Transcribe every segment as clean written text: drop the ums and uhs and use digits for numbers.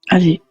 Allez.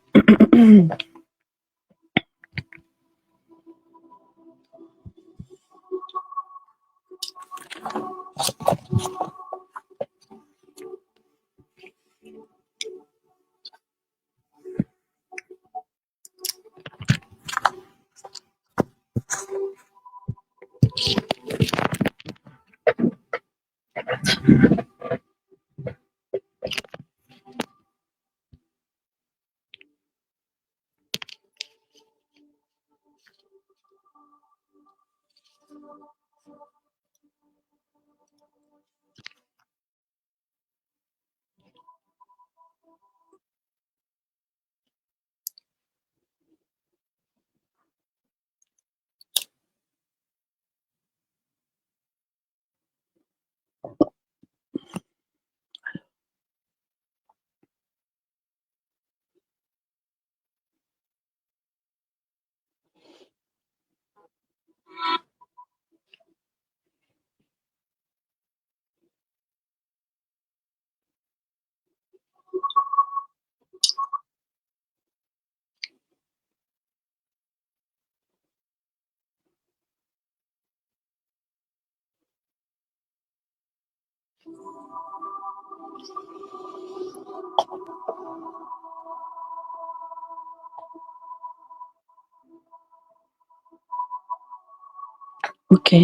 Ok.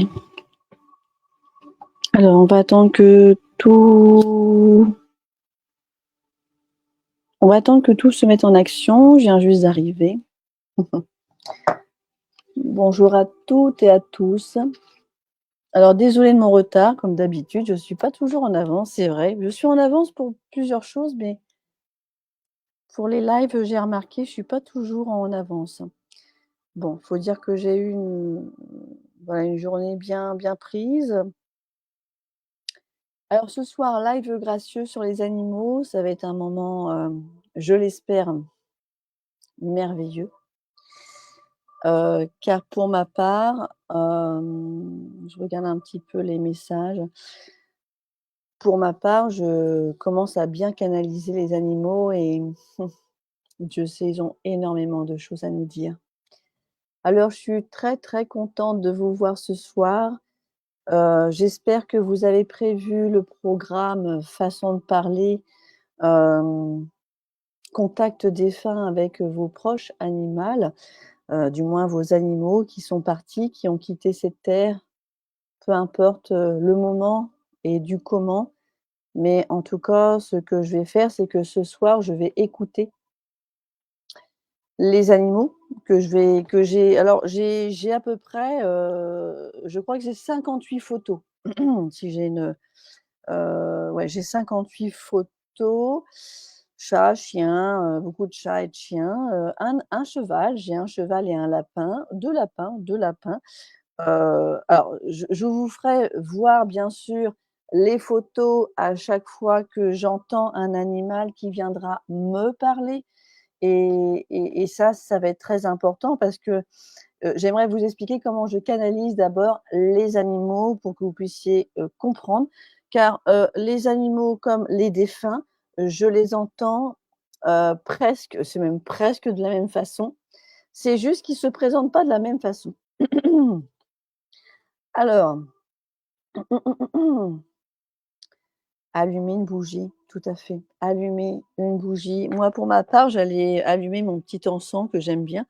Alors, on va attendre que tout... On va attendre que tout se mette en action. Je viens juste d'arriver. Bonjour à toutes et à tous. Alors, désolée de mon retard, comme d'habitude. Je ne suis pas toujours en avance, c'est vrai. Je suis en avance pour plusieurs choses, mais pour les lives, j'ai remarqué, je ne suis pas toujours en avance. Bon, il faut dire que j'ai eu une journée bien prise. Alors ce soir, live gracieux sur les animaux, ça va être un moment, je l'espère, merveilleux. Car pour ma part, je regarde un petit peu les messages. Pour ma part, je commence à bien canaliser les animaux et Dieu sait, ils ont énormément de choses à nous dire. Alors je suis très contente de vous voir ce soir. J'espère que vous avez prévu le programme façon de parler, contact défunt avec vos proches animales, du moins vos animaux qui sont partis, qui ont quitté cette terre, peu importe, le moment et du comment. Mais en tout cas, ce que je vais faire, c'est que ce soir, je vais écouter les animaux que j'ai alors j'ai à peu près, je crois que j'ai 58 photos. Si j'ai une, ouais, j'ai 58 photos, chats, chiens, beaucoup de chats et de chiens, un cheval, j'ai un cheval et un lapin, 2 lapins, 2 lapins. Alors je vous ferai voir bien sûr les photos à chaque fois que j'entends un animal qui viendra me parler et ça va être très important parce que, j'aimerais vous expliquer comment je canalise d'abord les animaux pour que vous puissiez, comprendre. Car, les animaux comme les défunts, je les entends, presque, c'est même presque de la même façon. C'est juste qu'ils ne se présentent pas de la même façon. Alors, allumer une bougie, tout à fait. Allumer une bougie. Moi, pour ma part, j'allais allumer mon petit encens que j'aime bien,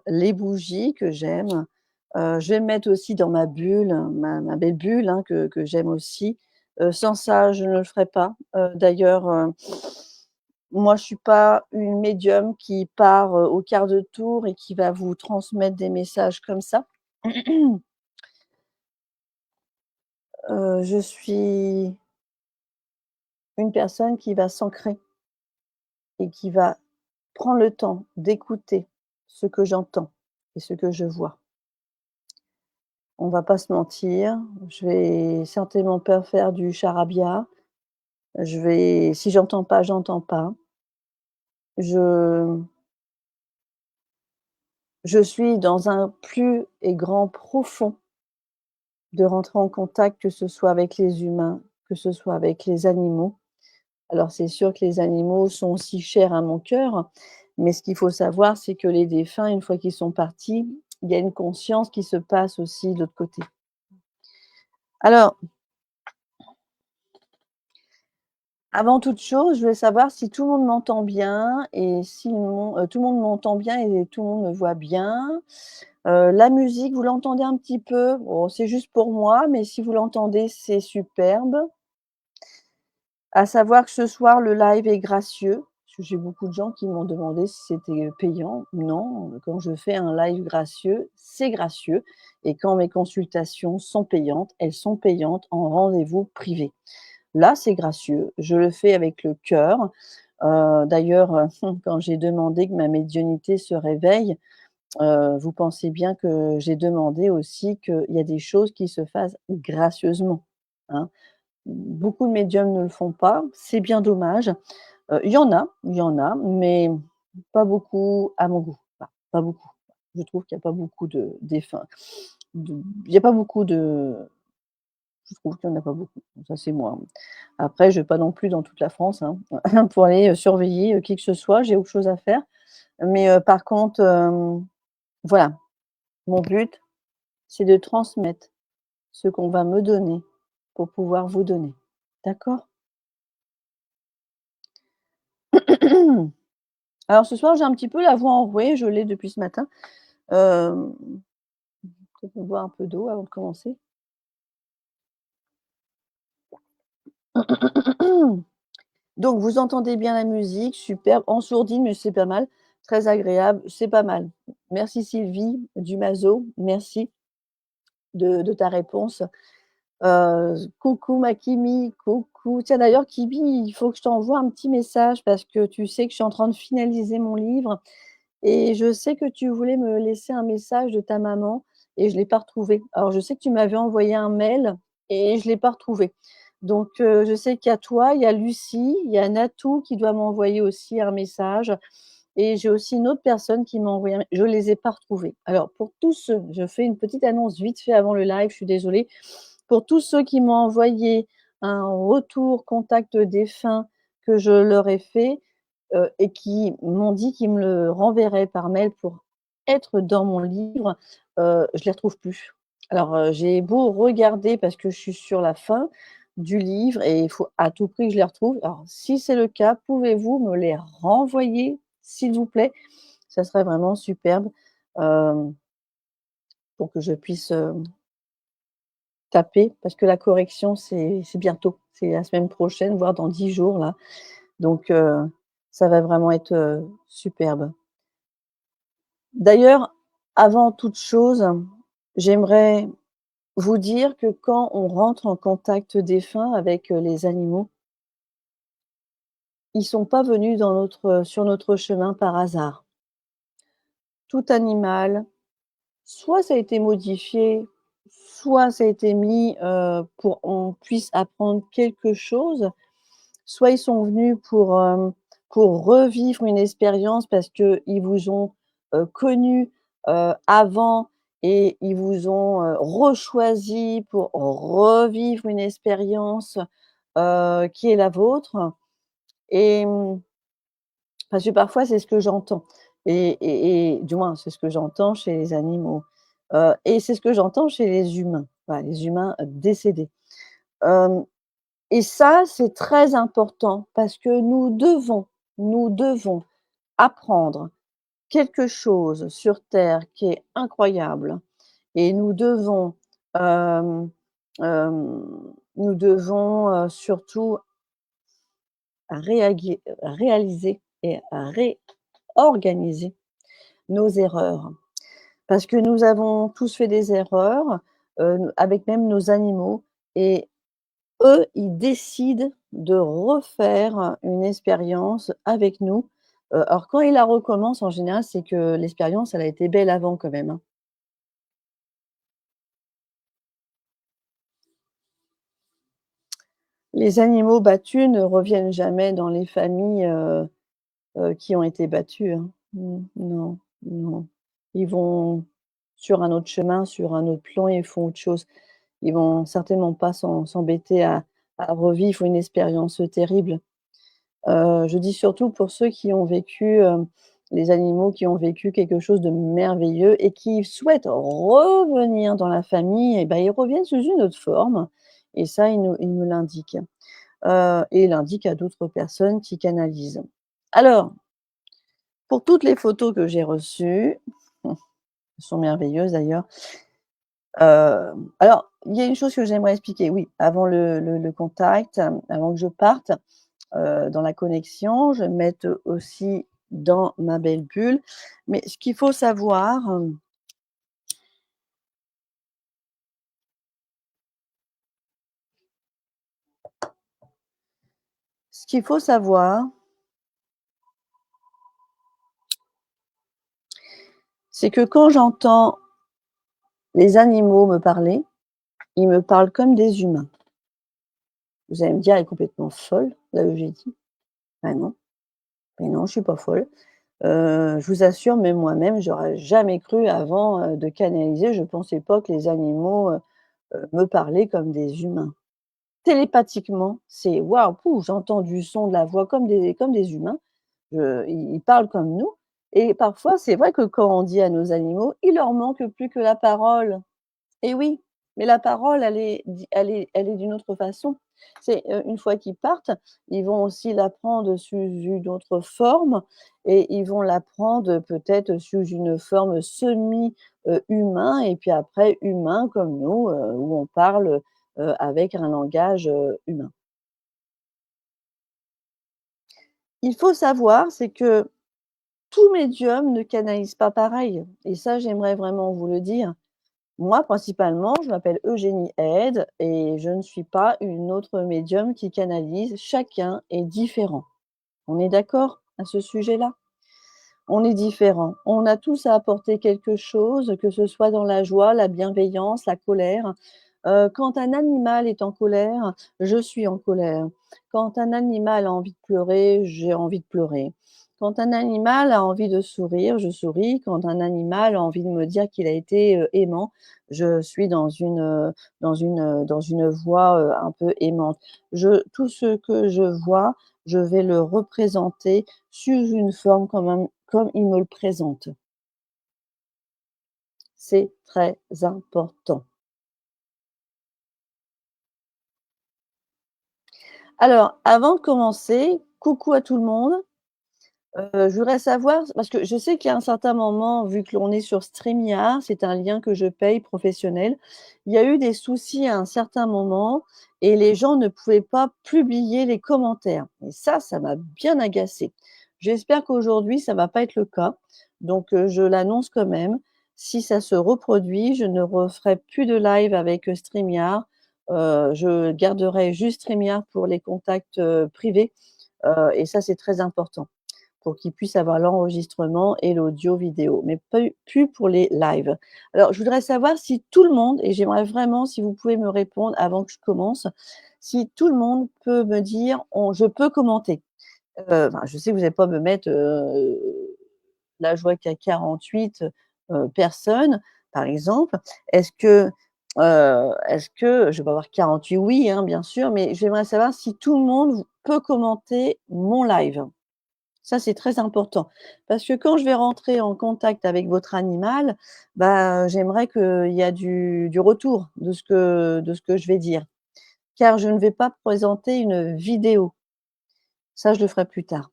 les bougies que j'aime. Je vais me mettre aussi dans ma bulle, ma belle bulle, hein, que j'aime aussi. Sans ça, je ne le ferais pas. D'ailleurs, moi, je suis pas une médium qui part, au quart de tour et qui va vous transmettre des messages comme ça. Je suis une personne qui va s'ancrer et qui va prendre le temps d'écouter ce que j'entends et ce que je vois. On va pas se mentir, je vais certainement pas faire du charabia. Si j'entends pas, j'entends pas. Je je suis dans un plus et grand profond de rentrer en contact, que ce soit avec les humains que ce soit avec les animaux. Alors c'est sûr que les animaux sont aussi chers à mon cœur, mais ce qu'il faut savoir, c'est que les défunts, une fois qu'ils sont partis, il y a une conscience qui se passe aussi de l'autre côté. Alors, avant toute chose, je voulais savoir si tout le monde m'entend bien et si tout le monde m'entend bien et tout le monde me voit bien. La musique, vous l'entendez un petit peu? Bon, c'est juste pour moi, mais si vous l'entendez, c'est superbe. À savoir que ce soir, le live est gracieux, parce que j'ai beaucoup de gens qui m'ont demandé si c'était payant. Non, quand je fais un live gracieux, c'est gracieux et quand mes consultations sont payantes, elles sont payantes en rendez-vous privé. Là, c'est gracieux, je le fais avec le cœur. D'ailleurs, quand j'ai demandé que ma médiumnité se réveille, vous pensez bien que j'ai demandé aussi qu'il y a des choses qui se fassent gracieusement, hein. Beaucoup de médiums ne le font pas, c'est bien dommage. Il y en a, mais pas beaucoup à mon goût. Pas beaucoup. Je trouve qu'il y a pas beaucoup de défunts il y a pas beaucoup de je trouve qu'il y en a pas beaucoup. Ça, c'est moi. Après, je vais pas non plus dans toute la France, hein, pour aller, surveiller, qui que ce soit, j'ai autre chose à faire. Mais, par contre, voilà, mon but, c'est de transmettre ce qu'on va me donner pour pouvoir vous donner. D'accord? Alors ce soir, j'ai un petit peu la voix enrouée, je l'ai depuis ce matin. Hem, Peut-être boire un peu d'eau avant de commencer. Donc vous entendez bien la musique, superbe, en sourdine, mais c'est pas mal, très agréable, c'est pas mal. Merci Sylvie Dumazo, merci de ta réponse. Coucou ma Kimi, coucou. Tiens d'ailleurs Kimi, il faut que je t'envoie un petit message parce que tu sais que je suis en train de finaliser mon livre et je sais que tu voulais me laisser un message de ta maman et je l'ai pas retrouvé. Alors je sais que tu m'avais envoyé un mail et je l'ai pas retrouvé. Donc je sais qu'il y a toi, il y a Lucie, il y a Natou qui doit m'envoyer aussi un message et j'ai aussi une autre personne qui m'a envoyé un je les ai pas retrouvés. Alors pour tous ceux je fais une petite annonce vite fait avant le live, je suis désolée. Pour tous ceux qui m'ont envoyé un retour contact défunt que je leur ai fait, et qui m'ont dit qu'ils me le renverraient par mail pour être dans mon livre, je les retrouve plus. Alors, j'ai beau regarder parce que je suis sur la fin du livre et il faut à tout prix que je les retrouve. Alors si c'est le cas, pouvez-vous me les renvoyer, s'il vous plaît? Ça serait vraiment superbe, hem, pour que je puisse, taper parce que la correction, c'est bientôt. C'est la semaine prochaine, voire dans 10 jours là, donc ça va vraiment être, superbe. D'ailleurs, avant toute chose, j'aimerais vous dire que quand on rentre en contact défunt avec, les animaux, ils sont pas venus dans notre sur notre chemin par hasard. Tout animal, soit ça a été modifié, soit ça a été mis, pour on puisse apprendre quelque chose. Soit ils sont venus pour revivre une expérience parce qu'ils vous ont, connu, avant et ils vous ont, rechoisi pour revivre une expérience, qui est la vôtre et parce que parfois c'est ce que j'entends et du moins c'est ce que j'entends chez les animaux, et c'est ce que j'entends chez les humains, voilà, les humains, décédés. Hem Et ça, c'est très important parce que nous devons apprendre quelque chose sur terre qui est incroyable et nous devons, surtout réaliser et réorganiser nos erreurs. Parce que nous avons tous fait des erreurs, avec même nos animaux et eux, ils décident de refaire une expérience avec nous. Alors quand ils la recommencent, en général, c'est que l'expérience, elle a été belle avant quand même, hein. Les animaux battus ne reviennent jamais dans les familles, qui ont été battues, hein. Non, non. Ils vont sur un autre chemin, sur un autre plan, ils font autre chose. Ils vont certainement pas s'embêter à revivre une expérience terrible. Je dis surtout pour ceux qui ont vécu, les animaux qui ont vécu quelque chose de merveilleux et qui souhaitent revenir dans la famille et ben, ils reviennent sous une autre forme et ça, ils me l'indiquent, et l'indiquent à d'autres personnes qui canalisent. Alors, pour toutes les photos que j'ai reçues, elles sont merveilleuses d'ailleurs, alors il y a une chose que j'aimerais expliquer, oui, avant le contact, avant que je parte, dans la connexion, je vais me mettre aussi dans ma belle bulle. Mais ce qu'il faut savoir, c'est que quand j'entends les animaux me parler, ils me parlent comme des humains. Vous allez me dire: «Elle est complètement folle, la Eugénie». Ah non, mais non, je suis pas folle. Je vous assure, même moi-même, j'aurais jamais cru avant, de canaliser, je pensais pas que les animaux, me parlaient comme des humains. Télépathiquement, c'est waouh, pouf, j'entends du son, de la voix comme des humains. Ils parlent comme nous et parfois, c'est vrai que quand on dit à nos animaux: «Il leur manque plus que la parole». Et oui, mais la parole, elle est d'une autre façon. C'est, une fois qu'ils partent, ils vont aussi la prendre sous une autre forme et ils vont la prendre peut-être sous une forme semi, humain et puis après humain comme nous, où on parle, avec un langage, humain. Il faut savoir, c'est que tout médium ne canalise pas pareil et ça, j'aimerais vraiment vous le dire. Moi, principalement, je m'appelle Eugénie Aide et je ne suis pas une autre médium qui canalise. Chacun est différent. On est d'accord à ce sujet-là? On est différents. On a tous à apporter quelque chose, que ce soit dans la joie, la bienveillance, la colère. Quand un animal est en colère, je suis en colère. Quand un animal a envie de pleurer, j'ai envie de pleurer. Quand un animal a envie de sourire, je souris. Quand un animal a envie de me dire qu'il a été, aimant, je suis dans une voix, un peu aimante. Tout ce que je vois, je vais le représenter sous une forme comme il me le présente. C'est très important. Alors, avant de commencer, coucou à tout le monde. Je voudrais savoir parce que je sais qu'il y a un certain moment, vu que l'on est sur StreamYard, c'est un lien que je paye professionnel. Il y a eu des soucis à un certain moment et les gens ne pouvaient pas publier les commentaires et ça m'a bien agacée. J'espère qu'aujourd'hui, ça va pas être le cas, donc je l'annonce quand même. Si ça se reproduit, je ne referai plus de live avec, StreamYard. Je garderai juste StreamYard pour les contacts, privés, et ça, c'est très important pour qu'ils puissent avoir l'enregistrement et l'audio vidéo, mais plus pour les lives. Alors, je voudrais savoir si tout le monde, et j'aimerais vraiment si vous pouvez me répondre avant que je commence, si tout le monde peut me dire, je peux commenter. Enfin, je sais que vous n'allez pas me mettre, là, je vois qu'il y a 48 personnes, par exemple. Est-ce que, je vais avoir 48 oui, hein, bien sûr, mais j'aimerais savoir si tout le monde peut commenter mon live. Ça, c'est très important parce que quand je vais rentrer en contact avec votre animal, bah, j'aimerais qu'il y a du retour de ce que je vais dire, car je ne vais pas présenter une vidéo. Ça, je le ferai plus tard.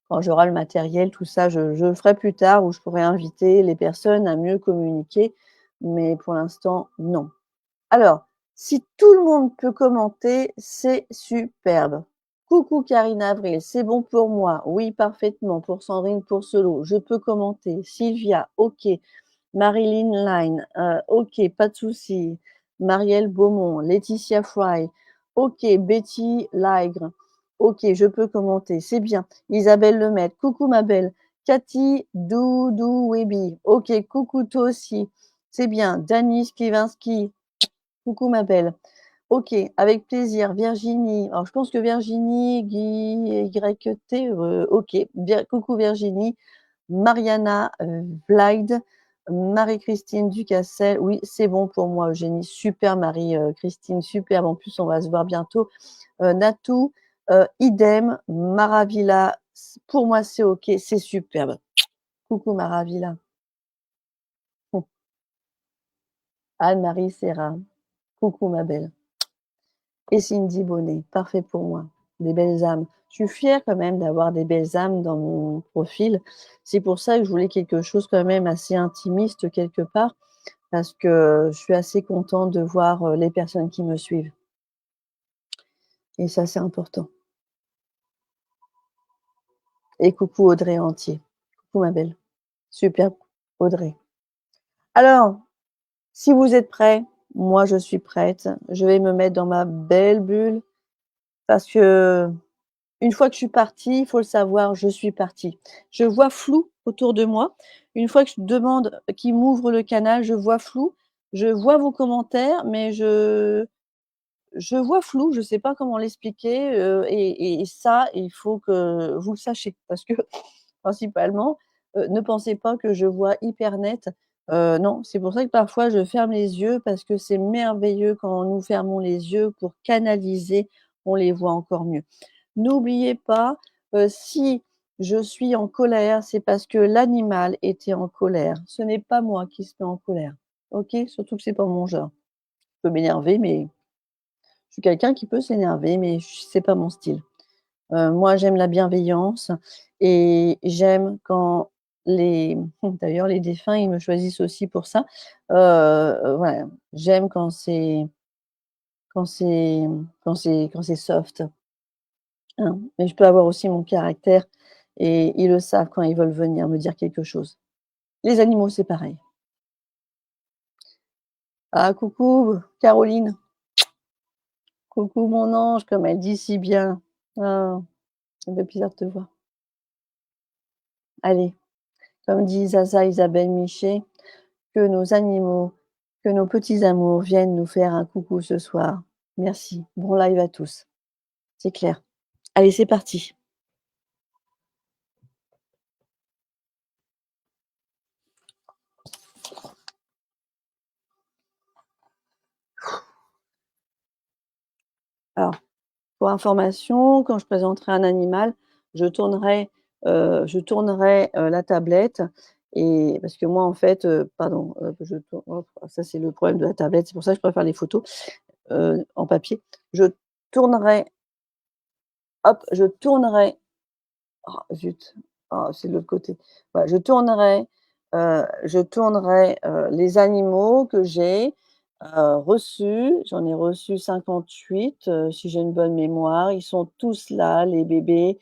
Quand j'aurai le matériel, tout ça, je le ferai plus tard où je pourrai inviter les personnes à mieux communiquer, mais pour l'instant, non. Alors, si tout le monde peut commenter, c'est superbe. Coucou Karine Avril, c'est bon pour moi. Oui, parfaitement. Pour Sandrine pour Solo, je peux commenter. Sylvia, OK. Marilyn Line, OK, pas de souci. Marielle Beaumont, Laetitia Fry, OK. Betty Laigre, OK, je peux commenter, c'est bien. Isabelle Lemaitre, coucou ma belle. Cathy Doudou Weby, OK, coucou toi aussi. C'est bien. Dany Skivinski, coucou ma belle. OK, avec plaisir. Virginie, alors je pense que Virginie, Guy YT, OK. Coucou Virginie. Mariana, Vlad, Marie-Christine Ducassel, oui, c'est bon pour moi, Eugénie. Super Marie, Christine, superbe. En plus, on va se voir bientôt. Natou, idem. Maravilla, pour moi, c'est OK, c'est superbe. Coucou Maravilla. Anne-Marie Serra, coucou ma belle. Et Cindy Bonnet, parfait pour moi. Des belles âmes. Je suis fière quand même d'avoir des belles âmes dans mon profil. C'est pour ça que je voulais quelque chose quand même assez intimiste quelque part, parce que je suis assez contente de voir, les personnes qui me suivent et ça, c'est important. Et coucou Audrey Entier. Coucou ma belle. Super Audrey. Alors, si vous êtes prêts, moi je suis prête. Je vais me mettre dans ma belle bulle parce que une fois que je suis partie, il faut le savoir, je suis partie. Je vois flou autour de moi. Une fois que je demande qu'il m'ouvre le canal, je vois flou. Je vois vos commentaires, mais je vois flou, je ne sais pas comment l'expliquer, et ça, il faut que vous le sachiez parce que principalement, ne pensez pas que je vois hyper net. Non, c'est pour ça que parfois je ferme les yeux parce que c'est merveilleux quand nous fermons les yeux pour canaliser, on les voit encore mieux. N'oubliez pas, si je suis en colère, c'est parce que l'animal était en colère. Ce n'est pas moi qui se met en colère. OK? Surtout que c'est pas mon genre. Je peux m'énerver, mais je suis quelqu'un qui peut s'énerver, mais c'est pas mon style. Moi, j'aime la bienveillance et j'aime quand les d'ailleurs les défunts, ils me choisissent aussi pour ça. Voilà, j'aime quand c'est quand c'est soft, hein. Mais je peux avoir aussi mon caractère et ils le savent quand ils veulent venir me dire quelque chose. Les animaux, c'est pareil. Ah coucou Caroline, coucou mon ange, comme elle dit si bien. Ah, ça me fait plaisir de te voir. Allez, comme dit Zaza Isabelle Miché, que nos animaux, que nos petits amours viennent nous faire un coucou ce soir. Merci. Bon live à tous. C'est clair. Allez, c'est parti. Alors, pour information, quand je présenterai un animal, je tournerai, la tablette et parce que moi, en fait, pardon, je tourne hop, ça, c'est le problème de la tablette, c'est pour ça que je préfère les photos, en papier. Je tournerai hop, je tournerai. Oh zut! Oh, c'est de l'autre côté. Voilà, les animaux que j'ai, reçus. J'en ai reçu 58, si j'ai une bonne mémoire. Ils sont tous là, les bébés,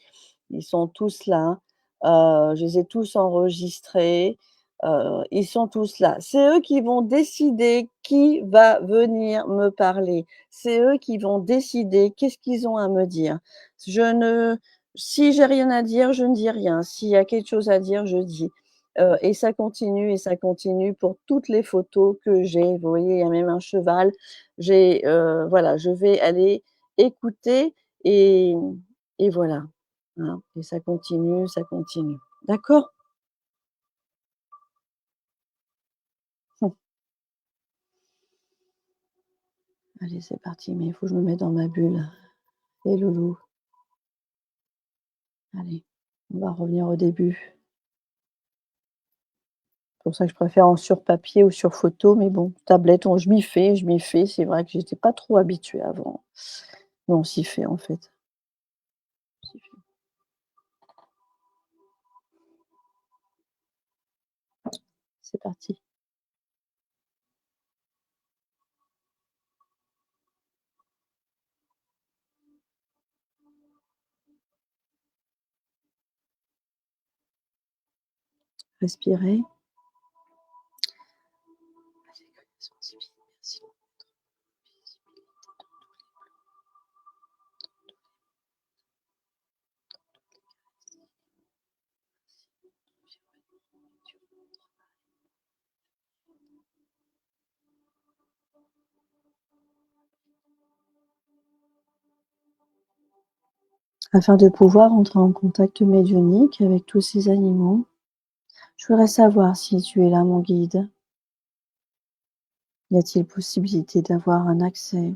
ils sont tous là. Je les ai tous enregistrés, ils sont tous là. C'est eux qui vont décider qui va venir me parler. C'est eux qui vont décider qu'est-ce qu'ils ont à me dire. Je ne Si j'ai rien à dire, je ne dis rien. S'il y a quelque chose à dire, je dis. Et ça continue pour toutes les photos que j'ai. Vous voyez, il y a même un cheval. Voilà, je vais aller écouter et et voilà, hein, et ça continue, ça continue. D'accord? Allez, c'est parti, mais il faut que je me mette dans ma bulle. Et loulou, allez, on va revenir au début. C'est pour ça que je préfère en sur papier ou sur photo, mais bon, tablette, je m'y fais, je m'y fais. C'est vrai que j'étais pas trop habituée avant, mais on s'y fait, en fait. On s'y fait. C'est parti. Respirer. Merci. Afin de pouvoir entrer en contact médiumnique avec tous ces animaux, Je voudrais savoir si tu es là, mon guide. Y a-t-il possibilité d'avoir un accès,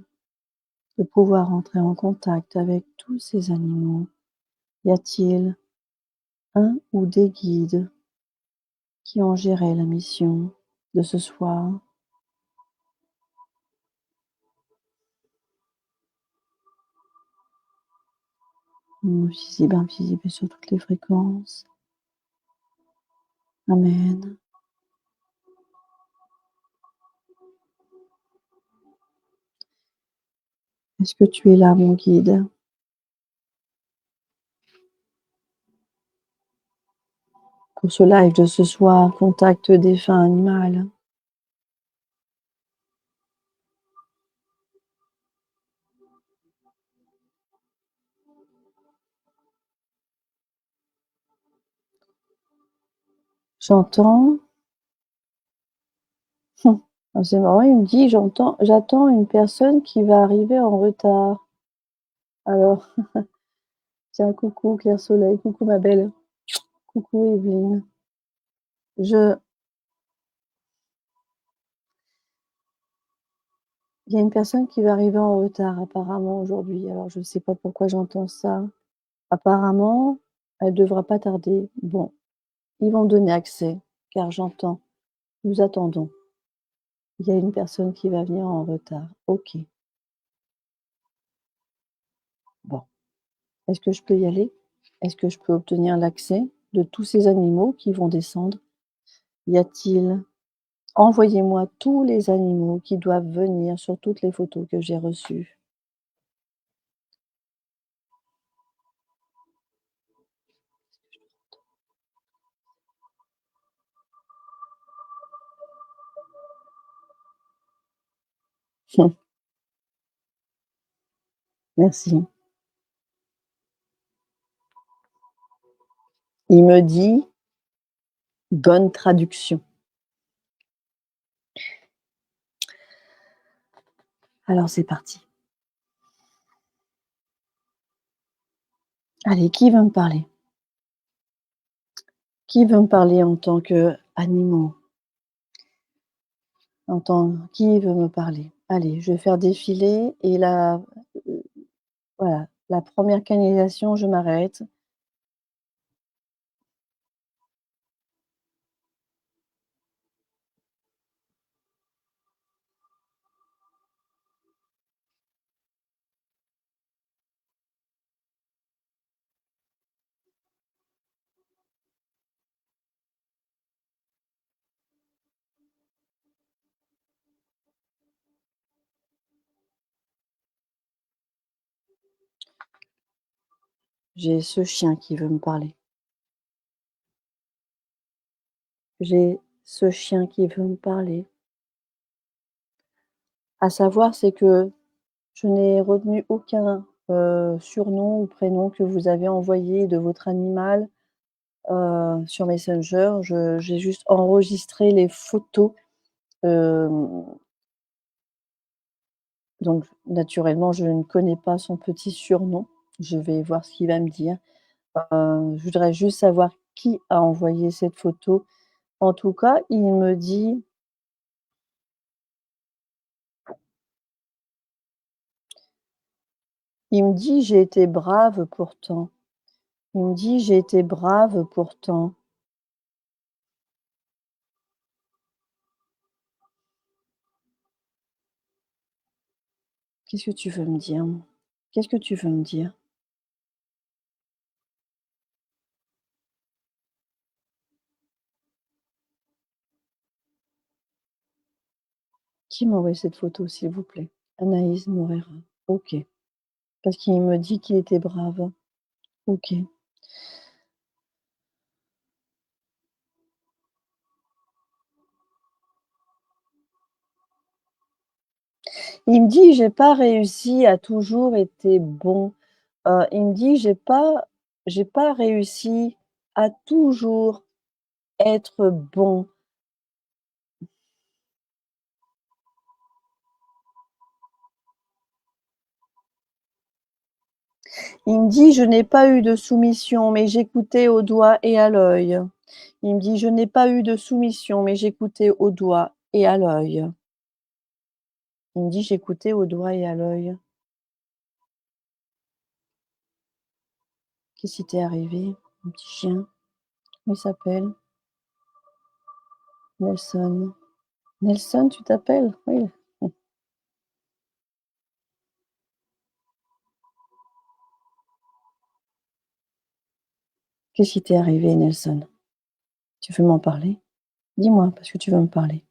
de pouvoir entrer en contact avec tous ces animaux? Y a-t-il un ou des guides qui ont géré la mission de ce soir? Visible, invisible sur toutes les fréquences. Amen. Est-ce que tu es là, mon guide, pour ce live de ce soir, contact défunt animal? J'entends ah, c'est marrant, il me dit: «J'attends une personne qui va arriver en retard». Alors, tiens, coucou Claire Soleil, coucou ma belle, coucou Evelyne. Je Il y a une personne qui va arriver en retard apparemment aujourd'hui, alors je ne sais pas pourquoi j'entends ça. Apparemment, elle devra pas tarder. Bon, ils vont me donner accès, car j'entends: «Nous attendons». Il y a une personne qui va venir en retard. OK, bon. Est-ce que je peux y aller? Est-ce que je peux obtenir l'accès de tous ces animaux qui vont descendre? Y a-t-il Envoyez-moi tous les animaux qui doivent venir sur toutes les photos que j'ai reçues. Merci. Il me dit: «Bonne traduction». Alors c'est parti. Allez, qui veut me parler? Qui veut me parler en tant qu'animaux? Qui veut me parler? Allez, je vais faire défiler et voilà, la première canalisation, je m'arrête. J'ai ce chien qui veut me parler. J'ai ce chien qui veut me parler. À savoir, c'est que je n'ai retenu aucun, surnom ou prénom que vous avez envoyé de votre animal, sur Messenger. J'ai juste enregistré les photos, hem, donc naturellement, je ne connais pas son petit surnom. Je vais voir ce qu'il va me dire. Je voudrais juste savoir qui a envoyé cette photo. En tout cas, il me dit: «J'ai été brave pourtant». Il me dit: «J'ai été brave pourtant». Qu'est-ce que tu veux me dire? Qu'est-ce que tu veux me dire? Qui m'a envoyé cette photo, s'il vous plaît? Anaïs Moreira. OK. Parce qu'il me dit qu'il était brave. OK. Il me dit: «J'ai pas réussi à toujours été bon». Il me dit: J'ai pas réussi à toujours être bon». Il me dit: «Je n'ai pas eu de soumission, mais j'écoutais au doigt et à l'œil». Il me dit: «Je n'ai pas eu de soumission, mais j'écoutais au doigt et à l'œil». Il me dit: «J'écoutais au doigt et à l'œil». Qu'est-ce qui t'est arrivé, mon petit chien? Comment il s'appelle? Nelson. Nelson, tu t'appelles? Oui. Qu'est-ce qui t'est arrivé, Nelson? Tu veux m'en parler? Dis-moi, parce que tu veux me parler.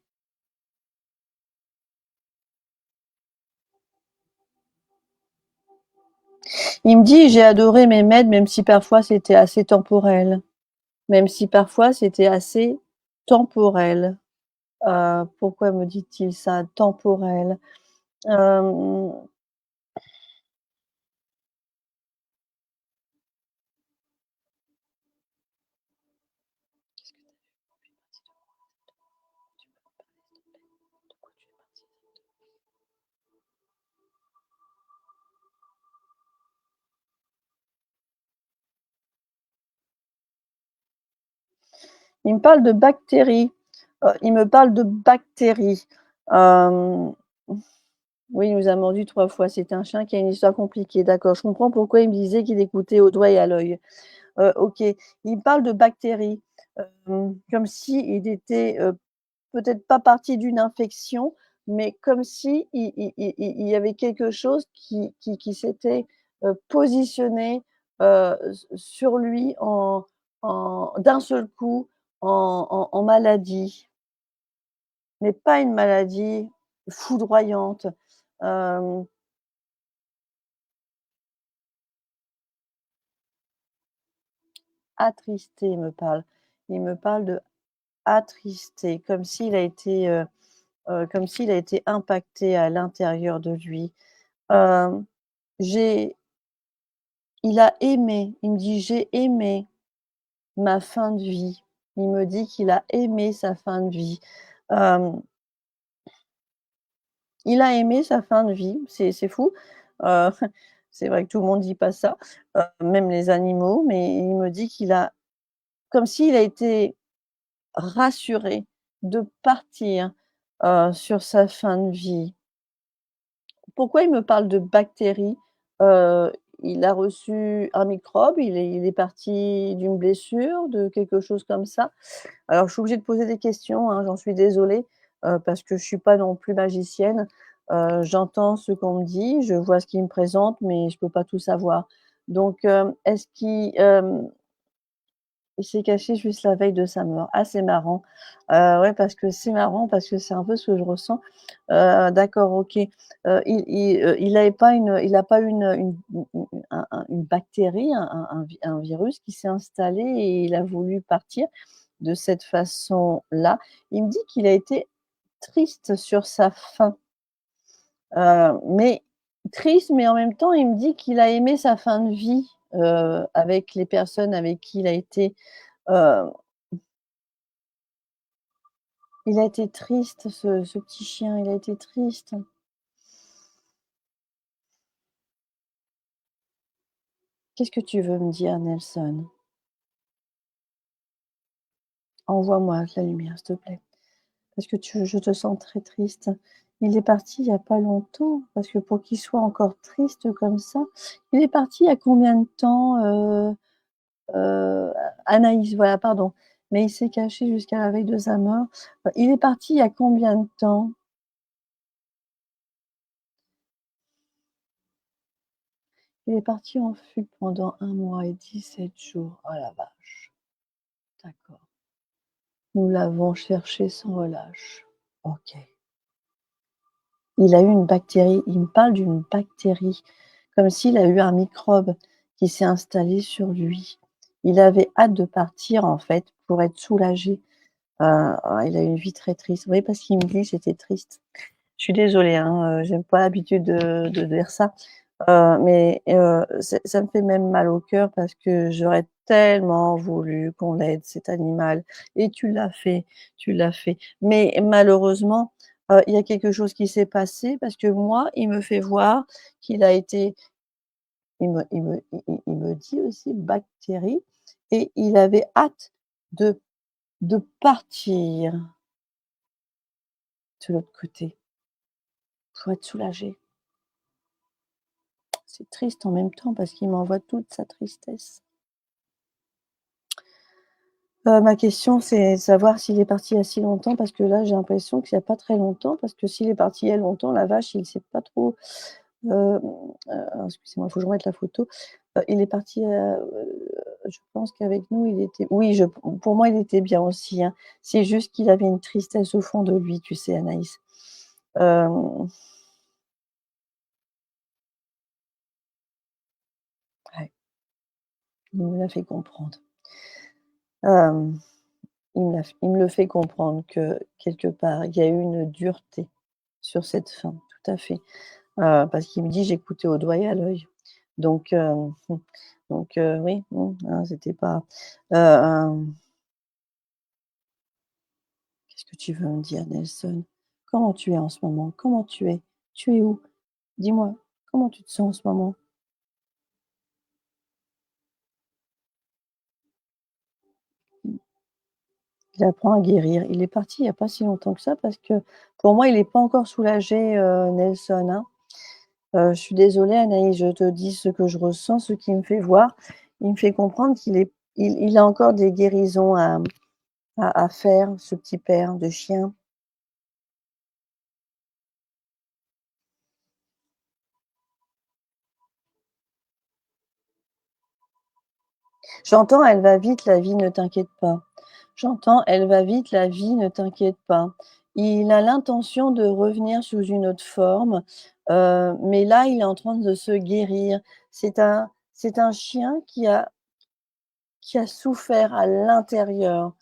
Il me dit: «J'ai adoré mes maîtres, même si parfois c'était assez temporel». Même si parfois c'était assez temporel. Pourquoi me dit-il ça? Temporel. Hem, il me parle de bactéries, il me parle de bactéries. Hem, oui, il nous a mordu 3 fois. C'est un chien qui a une histoire compliquée. D'accord, je comprends pourquoi il me disait qu'il écoutait au doigt et à l'œil. OK. Il me parle de bactéries, comme s'il était, peut-être pas parti d'une infection, mais comme si il y avait quelque chose qui s'était, positionné, sur lui en d'un seul coup en maladie, mais pas une maladie foudroyante. Hem, attristé, il me parle. Il me parle de attristé, comme s'il a été impacté à l'intérieur de lui. Hem, j'ai il a aimé, il me dit: «J'ai aimé ma fin de vie». Il me dit qu'il a aimé sa fin de vie. Hem, il a aimé sa fin de vie, c'est fou. Heu, c'est vrai que tout le monde dit pas ça, même les animaux, mais il me dit qu'il a comme s'il a été rassuré de partir, sur sa fin de vie. Pourquoi il me parle de bactéries? Heu, il a reçu un microbe, il est parti d'une blessure, de quelque chose comme ça? Alors je suis obligée de poser des questions, hein, j'en suis désolée, parce que je suis pas non plus magicienne. J'entends ce qu'on me dit, je vois ce qu'il me présente, mais je peux pas tout savoir. Donc, est-ce qu'il, il s'est caché juste la veille de sa mort. Ah, c'est marrant. Ouais, parce que c'est marrant, parce que c'est un peu ce que je ressens. D'accord, OK. Il avait pas il a pas une bactérie, un virus qui s'est installé et il a voulu partir de cette façon-là. Il me dit qu'il a été triste sur sa fin, mais triste, mais en même temps, il me dit qu'il a aimé sa fin de vie, avec les personnes avec qui il a été. Heu, il a été triste ce petit chien, il a été triste. Qu'est-ce que tu veux me dire, Nelson? Envoie-moi de la lumière, s'il te plaît, parce que tu je te sens très triste. Il est parti il y a pas longtemps, parce que pour qu'il soit encore triste comme ça, il est parti il y a combien de temps, Anaïs, voilà, pardon, mais il s'est caché jusqu'à la veille de sa mort. Il est parti il y a combien de temps? Il est parti en fugue pendant 1 mois et 17 jours. Oh la vache! D'accord. Nous l'avons cherché sans relâche. OK. Il a eu une bactérie, il me parle d'une bactérie, comme s'il a eu un microbe qui s'est installé sur lui. Il avait hâte de partir en fait pour être soulagé. Il a eu une vie très triste. Oui, parce qu'il me dit: «J'étais triste». Je suis désolée, hein, j'aime pas l'habitude de dire ça, mais ça me fait même mal au cœur parce que j'aurais tellement voulu qu'on aide cet animal et tu l'as fait. Mais malheureusement, il y a quelque chose qui s'est passé parce que moi, il me fait voir qu'il a été il me dit aussi bactérie et il avait hâte de de partir de l'autre côté pour être soulagée. C'est triste en même temps parce qu'il m'envoie toute sa tristesse. Ma question, c'est de savoir s'il est parti il y a si longtemps parce que là, j'ai l'impression qu'il y a pas très longtemps parce que s'il est parti il y a longtemps, la vache, il sait pas trop, alors excusez-moi, il faut que je remette la photo. Il est parti, je pense qu'avec nous, il était oui, pour moi, il était bien aussi, hein. C'est juste qu'il avait une tristesse au fond de lui, tu sais, Anaïs. Hem, ouais, il me l'a fait comprendre. Hem, il me le fait comprendre que quelque part, il y a eu une dureté sur cette fin, tout à fait. Parce qu'il me dit: «J'écoutais au doigt et à l'œil». Donc oui, hein, c'était pas, hem qu'est-ce que tu veux me dire, Nelson? Comment tu es en ce moment? Comment tu es? Tu es où? Dis-moi, comment tu te sens en ce moment? Il apprend à guérir. Il est parti il y a pas si longtemps que ça parce que pour moi, il est pas encore soulagé, Nelson, hein. Je suis désolée Anaïs, je te dis ce que je ressens, ce qu'il me fait voir. Il me fait comprendre qu'il a encore des guérisons à faire, ce petit père de chien. J'entends: «Elle va vite, la vie, ne t'inquiète pas». J'entends: «Elle va vite, la vie, ne t'inquiète pas». Il a l'intention de revenir sous une autre forme, mais là, il est en train de se guérir. C'est un chien qui a souffert à l'intérieur.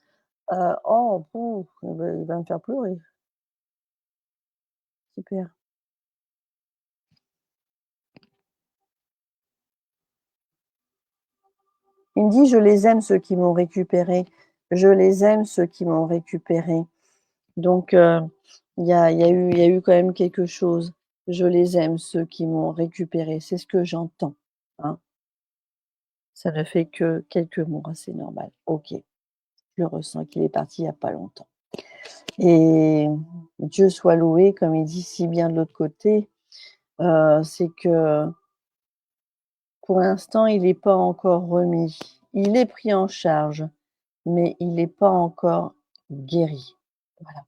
Oh, pouf, il va me faire pleurer. Super. Il me dit: «Je les aime ceux qui m'ont récupéré. Je les aime ceux qui m'ont récupéré». Donc il y a eu quand même quelque chose. Je les aime ceux qui m'ont récupéré, c'est ce que j'entends, hein. Ça ne fait que quelques mois, c'est normal. OK, je ressens qu'il est parti il y a pas longtemps et Dieu soit loué, comme il dit si bien de l'autre côté, c'est que pour l'instant, il est pas encore remis. Il est pris en charge, mais il est pas encore guéri. Voilà,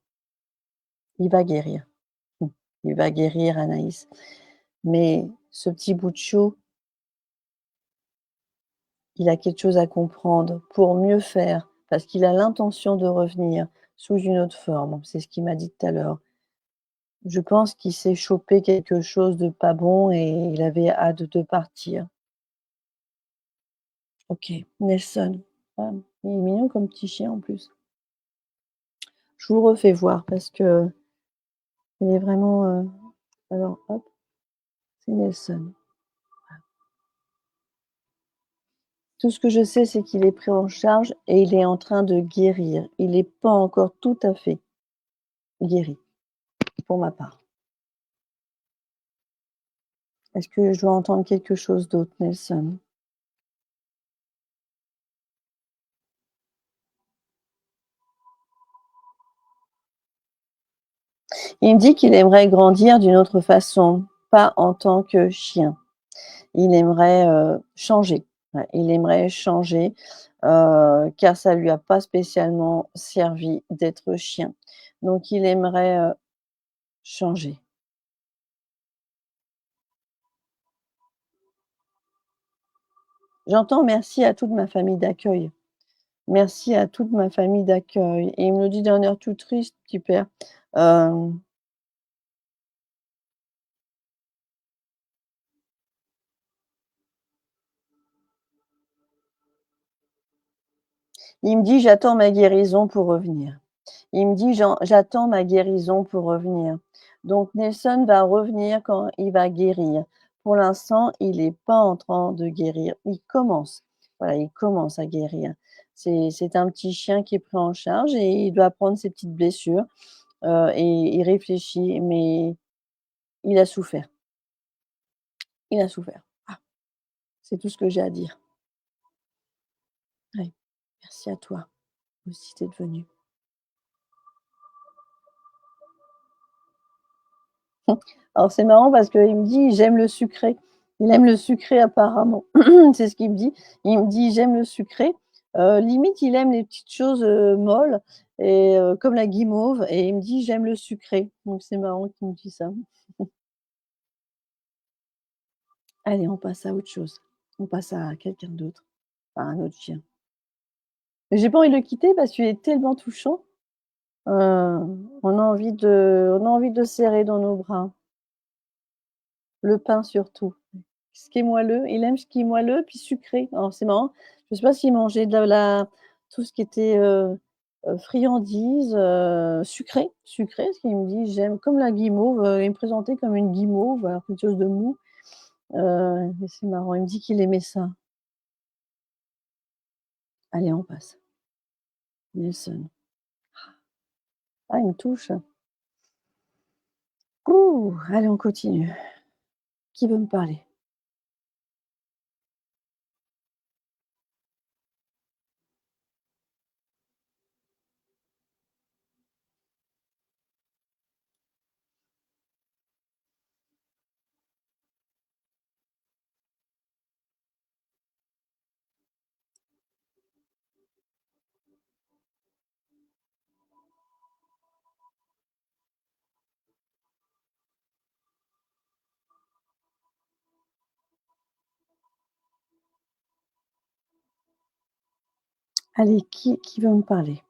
il va guérir. Mmh. Il va guérir Anaïs. Mais ce petit bout de chou, il a quelque chose à comprendre pour mieux faire, parce qu'il a l'intention de revenir sous une autre forme. C'est ce qu'il m'a dit tout à l'heure. Je pense qu'il s'est chopé quelque chose de pas bon et il avait hâte de partir. OK, Nelson. Ah, il est mignon comme petit chien en plus. Je vous le refais voir parce qu'il est vraiment, alors hop, c'est Nelson. Tout ce que je sais, c'est qu'il est pris en charge et il est en train de guérir. Il n'est pas encore tout à fait guéri, pour ma part. Est-ce que je dois entendre quelque chose d'autre, Nelson? Il me dit qu'il aimerait grandir d'une autre façon, pas en tant que chien. Il aimerait, changer. Ouais, il aimerait changer, car ça lui a pas spécialement servi d'être chien. Donc il aimerait, changer. J'entends merci à toute ma famille d'accueil. Merci à toute ma famille d'accueil et il me le dit d'un air tout triste, petit père. Hem, il me dit: «J'attends ma guérison pour revenir». Il me dit: «J'attends ma guérison pour revenir». Donc Nelson va revenir quand il va guérir. Pour l'instant, il est pas en train de guérir. Il commence, voilà, il commence à guérir. C'est un petit chien qui est pris en charge et il doit prendre ses petites blessures, et il réfléchit, mais il a souffert. Il a souffert. Ah, c'est tout ce que j'ai à dire. Ouais, merci à toi. aussi t'es devenu? Alors c'est marrant parce qu'il me dit: «J'aime le sucré». Il aime le sucré apparemment. C'est ce qu'il me dit. Il me dit: «J'aime le sucré». Limite il aime les petites choses, molles et comme la guimauve et il me dit: «J'aime le sucré». Donc c'est marrant qu'il me dise ça. Allez, on passe à autre chose. On passe à quelqu'un d'autre, à un autre chien. Mais j'ai pas envie de le quitter parce qu'il est tellement touchant. On a envie de le serrer dans nos bras. Le pain surtout. Ce qui est moelleux, il aime ce qui est moelleux puis sucré. Alors c'est marrant, je sais pas s'il mangeait de la tout ce qui était, friandises, sucré, parce qu'il me dit: «J'aime» comme la guimauve, il me présentait comme une guimauve, alors quelque chose de mou, et c'est marrant, il me dit qu'il aimait ça. Allez, on passe. Nelson. Ah, il me touche. Ouh! Allez, on continue. Qui veut me parler? Allez, qui veut me parler?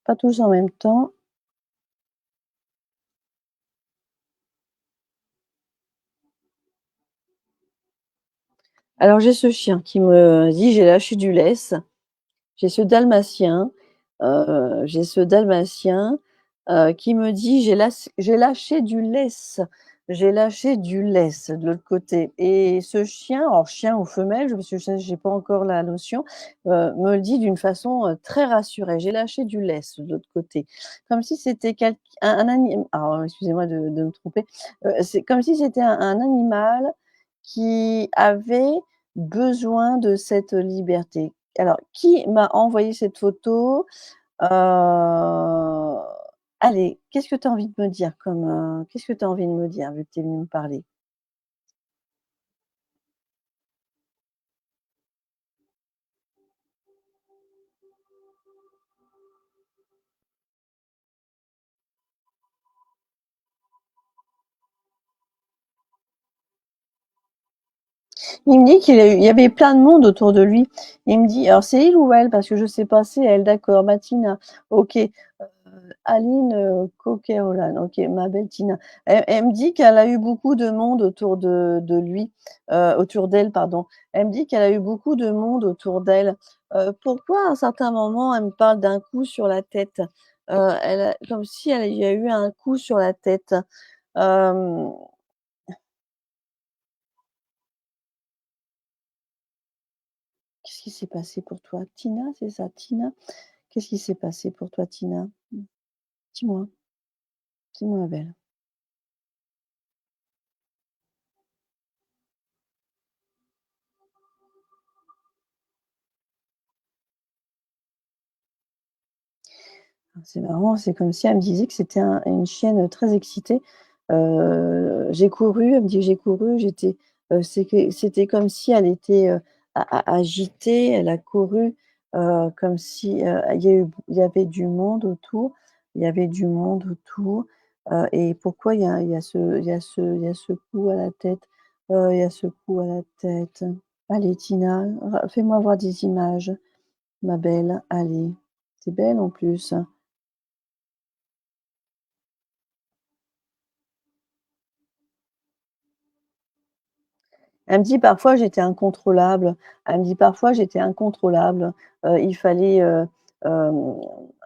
Pas tous en même temps. Alors j'ai ce chien qui me dit: «J'ai lâché du lest». J'ai ce dalmatien, qui me dit: «J'ai lâché du lest, j'ai lâché du lest» de l'autre côté et ce chien, alors chien ou femelle, parce que ça j'ai pas encore la notion, me le dit d'une façon, très rassurée: «J'ai lâché du lest» de l'autre côté. Comme si c'était un alors excusez-moi de me tromper, c'est comme si c'était un animal qui avait besoin de cette liberté. Alors, qui m'a envoyé cette photo? Heu, allez, qu'est-ce que tu as envie de me dire qu'est-ce que tu as envie de me dire vu que tu es venu me parler? Il me dit il y avait plein de monde autour de lui. Il me dit alors c'est il ou elle? Parce que je sais pas, c'est elle, d'accord, Mathilda. OK. Aline, Coquerolane, OK, ma belle Tina. Elle me dit qu'elle a eu beaucoup de monde autour de lui, autour d'elle, pardon. Elle me dit qu'elle a eu beaucoup de monde autour d'elle. Pourquoi à un certain moment, elle me parle d'un coup sur la tête? Elle a comme si elle il y a eu un coup sur la tête. Hem, Qu'est-ce qui s'est passé pour toi? Tina, c'est ça, Tina? Qu'est-ce qui s'est passé pour toi, Tina? Dis-moi, dis-moi ma belle. C'est marrant, c'est comme si elle me disait que c'était une chienne très excitée. J'ai couru, elle me dit: «J'ai couru, c'était comme si elle était, agitée, elle a couru, comme si, il y avait du monde autour, il y avait du monde autour, et pourquoi il y a ce coup à la tête? Il y a ce coup à la tête. Allez Tina, ra fais-moi voir des images, ma belle, allez. Tu belle en plus. Elle me dit: «Parfois j'étais incontrôlable». Elle me dit: «Parfois j'étais incontrôlable, il fallait, hem»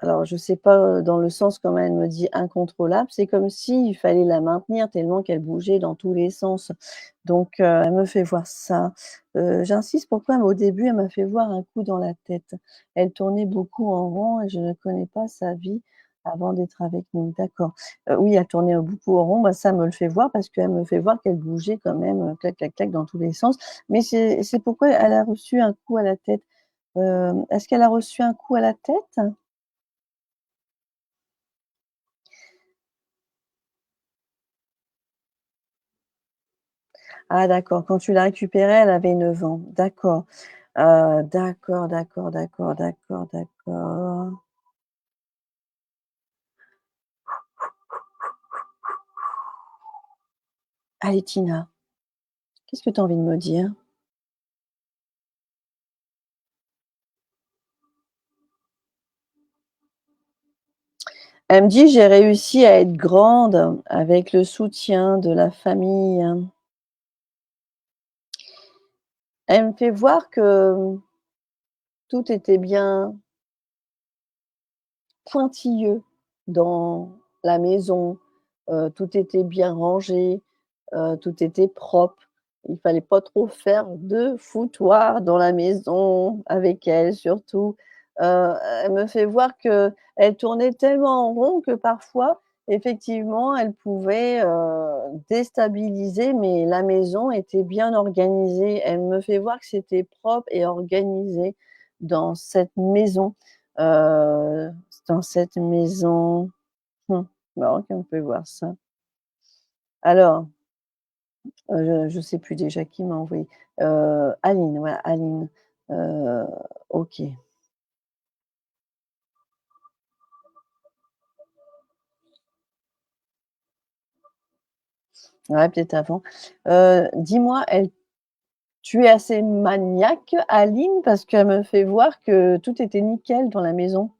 alors je sais pas, dans le sens comment elle me dit incontrôlable, c'est comme s'il fallait la maintenir tellement qu'elle bougeait dans tous les sens. Donc elle me fait voir ça. J'insiste pourquoi au début elle m'a fait voir un coup dans la tête. Elle tournait beaucoup en rond et je ne connais pas sa vie avant d'être avec nous. D'accord. Oui, elle tournait, beaucoup en rond, bah, ça me le fait voir parce qu'elle me fait voir qu'elle bougeait quand même, clac, clac, clac dans tous les sens. Mais c'est pourquoi elle a reçu un coup à la tête. Est-ce qu'elle a reçu un coup à la tête? Ah d'accord, quand tu l'as récupérée, elle avait 9 ans. D'accord. D'accord, d'accord, d'accord, d'accord, d'accord. Allez Tina, qu'est-ce que tu as envie de me dire? Elle me dit: «J'ai réussi à être grande avec le soutien de la famille». Elle me fait voir que tout était bien pointilleux dans la maison, tout était bien rangé, tout était propre. Il fallait pas trop faire de foutoir dans la maison, avec elle surtout. Elle me fait voir qu'elle tournait tellement en rond que parfois, effectivement, elle pouvait, déstabiliser, mais la maison était bien organisée. Elle me fait voir que c'était propre et organisé dans cette maison. Heu, dans cette maison. Mmh, marrant qu'elle me fait voir ça. Alors, je sais plus déjà qui m'a envoyé. Aline, voilà, Aline. Heu, OK. Ouais, peut-être avant. Dis-moi, elle tu es assez maniaque, Aline? Parce qu'elle me fait voir que tout était nickel dans la maison.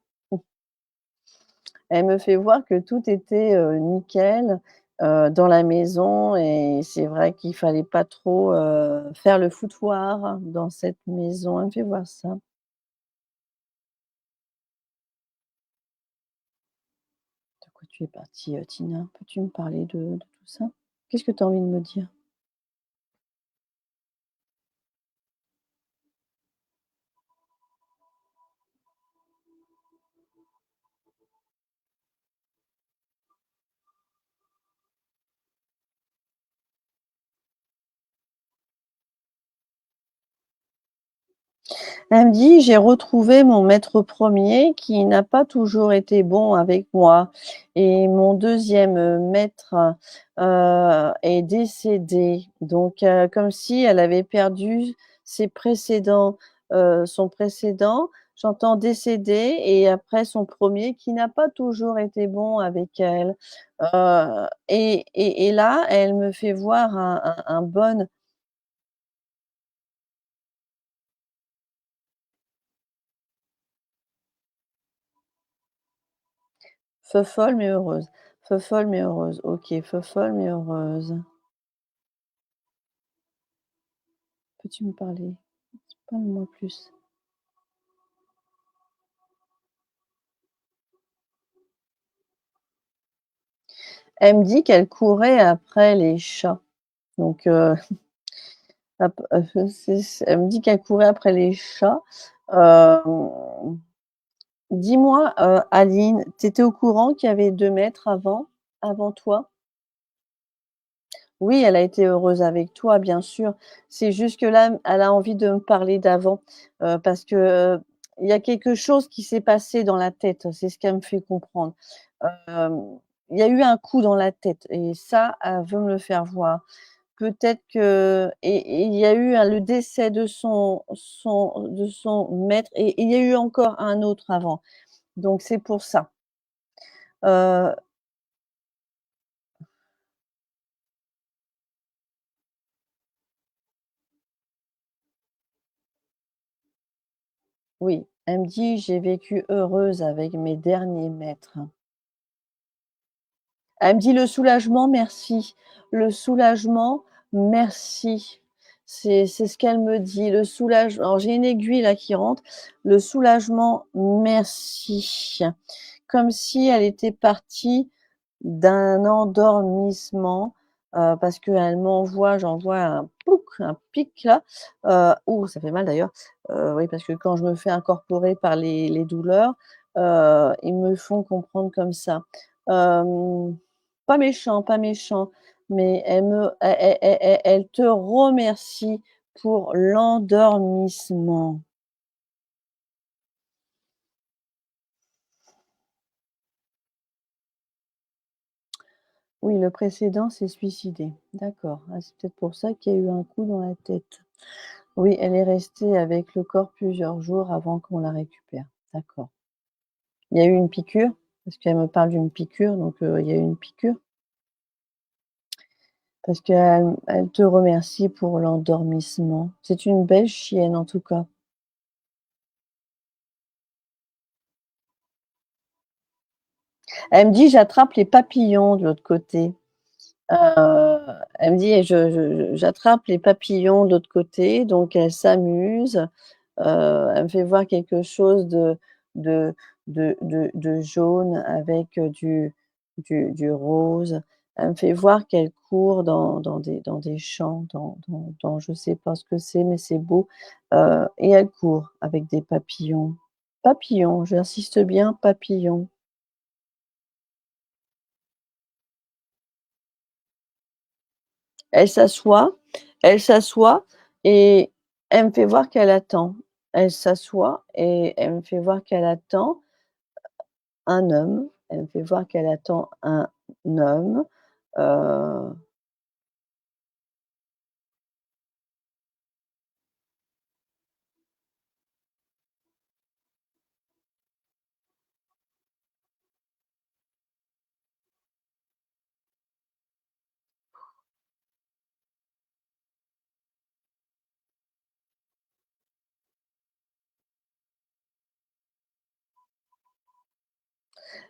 Elle me fait voir que tout était, nickel, dans la maison et c'est vrai qu'il fallait pas trop, faire le foutoir dans cette maison. Elle me fait voir ça. De quoi tu es partie, Tina? Peux-tu me parler de tout ça? Qu'est-ce que tu as envie de me dire? Elle me dit: «J'ai retrouvé mon maître premier qui n'a pas toujours été bon avec moi et mon deuxième maître, est décédé». Donc comme si elle avait perdu ses précédents, son précédent, j'entends décédé et après son premier qui n'a pas toujours été bon avec elle. Et là, elle me fait voir un bon folle mais heureuse. Folle mais heureuse. OK, folle mais heureuse. Peux-tu me parler? Parle-moi plus. Elle me dit qu'elle courait après les chats. Donc elle me dit qu'elle courait après les chats. Hem, dis-moi, Aline, tu étais au courant qu'il y avait 2 maîtres avant toi? Oui, elle a été heureuse avec toi, bien sûr. C'est juste que là, elle a envie de me parler d'avant, parce que, il y a quelque chose qui s'est passé dans la tête, c'est ce qu'elle me fait comprendre. Hem, il y a eu un coup dans la tête et ça, elle veut me le faire voir. Peut-être que et il y a eu le décès de son maître et il y a eu encore un autre avant. Donc c'est pour ça. Heu, oui, elle me dit: «J'ai vécu heureuse avec mes derniers maîtres». Elle me dit: «Le soulagement, merci. Le soulagement, merci». C'est ce qu'elle me dit, le soulage alors j'ai une aiguille là qui rentre. Le soulagement, merci. Comme si elle était partie d'un endormissement, parce qu'elle m'envoie j'envoie un pouc, un pic là, ouh, ça fait mal d'ailleurs, oui, parce que quand je me fais incorporer par les douleurs, ils me font comprendre comme ça. Hem, pas méchant, pas méchant, mais elle te remercie pour l'endormissement. Oui, le précédent s'est suicidé. D'accord. Ah, c'est peut-être pour ça qu'il y a eu un coup dans la tête. Oui, elle est restée avec le corps plusieurs jours avant qu'on la récupère. D'accord. Il y a eu une piqûre? Parce qu'elle me parle d'une piqûre, donc il y a eu une piqûre? Parce qu'elle te remercie pour l'endormissement. C'est une belle chienne en tout cas. Elle me dit: «J'attrape les papillons de l'autre côté». Heu, Elle me dit: «Je j'attrape les papillons de l'autre côté», donc elle s'amuse. Elle me fait voir quelque chose de de jaune avec, du rose. Elle me fait voir qu'elle court dans des champs, dans je sais pas ce que c'est, mais c'est beau, et elle court avec des papillons. Papillons, j'insiste bien, papillons. Elle s'assoit elle s'assoit et elle me fait voir qu'elle attend. Elle s'assoit et elle me fait voir qu'elle attend un homme. Elle me fait voir qu'elle attend un homme, heu,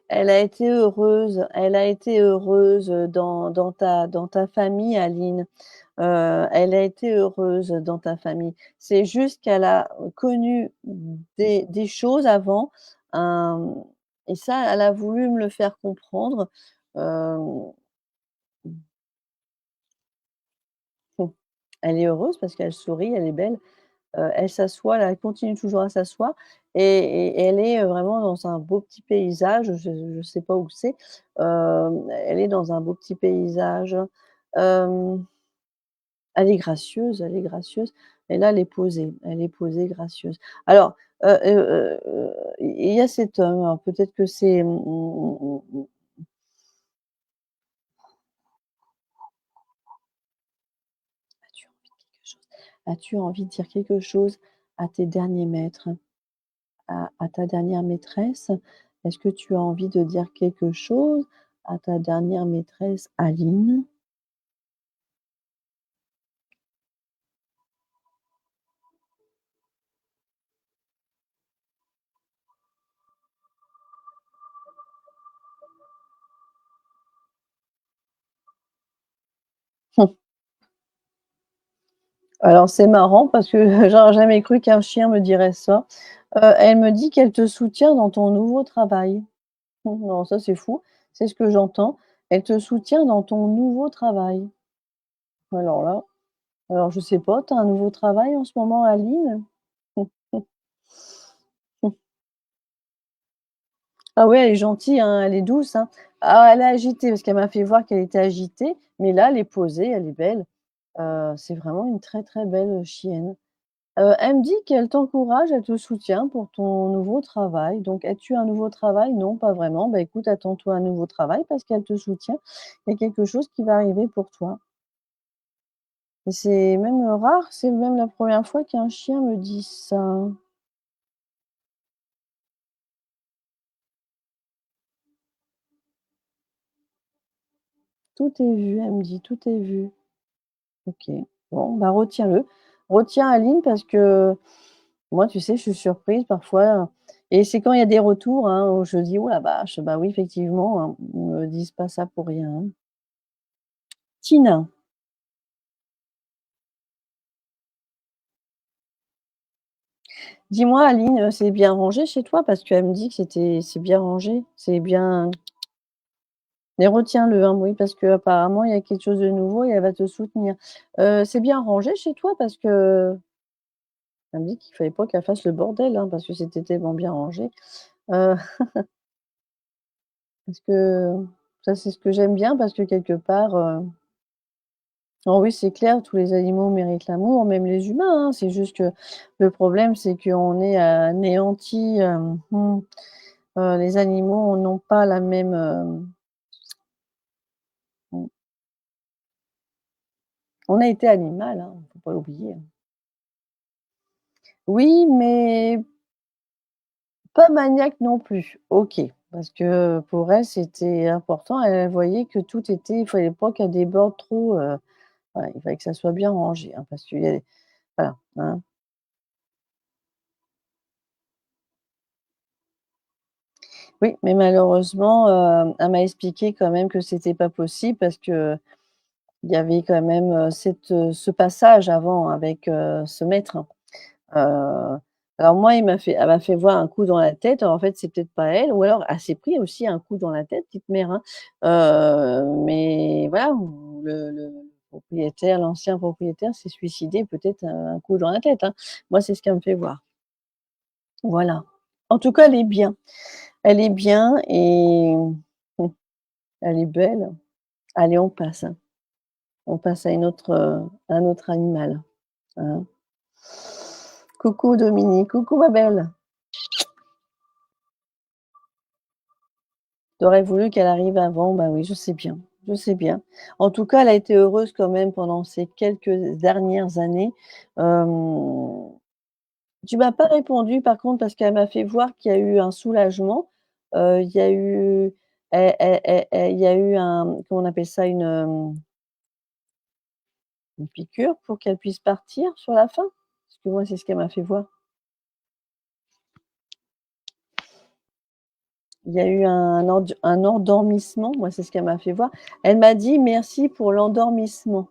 elle a été heureuse, dans ta famille, Aline. Elle a été heureuse dans ta famille. C'est juste qu'elle a connu des choses avant, hem et ça, elle a voulu me le faire comprendre. Hem, Elle est heureuse parce qu'elle sourit, elle est belle. Elle s'assoit là, elle continue toujours à s'asseoir et elle est, vraiment dans un beau petit paysage, je sais pas où c'est. Elle est dans un beau petit paysage. Hem, elle est gracieuse et là, elle est posée, gracieuse. Alors, il y a cet homme, alors peut-être que c'est, as-tu envie de quelque chose? As-tu envie de dire quelque chose à tes derniers maîtres? À ta dernière maîtresse? Est-ce que tu as envie de dire quelque chose à ta dernière maîtresse Aline? Alors c'est marrant parce que j'aurais jamais cru qu'un chien me dirait ça. Elle me dit qu'elle te soutient dans ton nouveau travail. Non, ça c'est fou, c'est ce que j'entends. Elle te soutient dans ton nouveau travail. Alors là, alors je sais pas, tu as un nouveau travail en ce moment Aline? Ah ouais, elle est gentille, hein, elle est douce, hein. Ah, elle est agitée parce qu'elle m'a fait voir qu'elle était agitée, mais là, elle est posée, elle est belle. C'est vraiment une très, très belle chienne. Elle me dit qu'elle t'encourage, elle te soutient pour ton nouveau travail. Donc, as-tu un nouveau travail? Non, pas vraiment. Bah, écoute, attends-toi un nouveau travail parce qu'elle te soutient. Il y a quelque chose qui va arriver pour toi et c'est même, rare, c'est même la première fois qu'un chien me dit ça. «Tout est vu», elle me dit: «Tout est vu». OK. Bon, bah, retiens-le. Retiens Aline parce que moi, tu sais, je suis surprise parfois, et c'est quand il y a des retours, hein, où je dis: «Oh la vache, bah, oui, effectivement, hein, ils me disent pas ça pour rien, hein». Tina, dis-moi Aline, c'est bien rangé chez toi? Parce qu'elle me dit que c'est bien rangé, c'est bien mais retiens-le, hein, oui, parce qu'apparemment il y a quelque chose de nouveau et elle va te soutenir. C'est bien rangé chez toi? Parce qu'elle me dit qu'il fallait pas qu'elle fasse le bordel, hein, parce que c'était tellement bien rangé. Heu Parce que ça, c'est ce que j'aime bien parce que quelque part, oh oui, c'est clair, tous les animaux méritent l'amour, même les humains, hein. C'est juste que le problème, c'est qu'on est anéantis, les animaux n'ont pas la même, On a été animal, hein, faut pas l'oublier, hein. Oui, mais pas maniaque non plus. OK, parce que pour elle, c'était important. Elle voyait que tout était il fallait pas qu'elle déborde trop, voilà, il fallait que ça soit bien rangé, hein, parce qu'il y a voilà, hein. Oui, mais malheureusement, elle m'a expliqué quand même que c'était pas possible parce qu'il y avait quand même, ce passage avant avec, ce maître. Heu, alors moi, elle m'a fait voir un coup dans la tête, alors en fait, c'est peut-être pas elle ou alors elle s'est pris aussi un coup dans la tête, petite mère, hein. Mais voilà, ou le propriétaire, l'ancien propriétaire s'est suicidé peut-être, un coup dans la tête, hein. Moi, c'est ce qu'elle me fait voir. Voilà. En tout cas, elle est bien. Elle est bien et elle est belle. Allez, on passe, hein. On passe à une autre, un autre animal, hein. Coucou Dominique, coucou ma belle. Tu aurais voulu qu'elle arrive avant, bah oui, je sais bien, je sais bien. En tout cas, elle a été heureuse quand même pendant ces quelques dernières années. Hem, Tu m'as pas répondu par contre parce qu'elle m'a fait voir qu'il y a eu un soulagement. Il y a eu il y a eu un comment on appelle ça? Une piqûre pour qu'elle puisse partir sur la fin? Parce que moi, c'est ce qu'elle m'a fait voir. Il y a eu un endormissement, moi, c'est ce qu'elle m'a fait voir. Elle m'a dit: «Merci pour l'endormissement».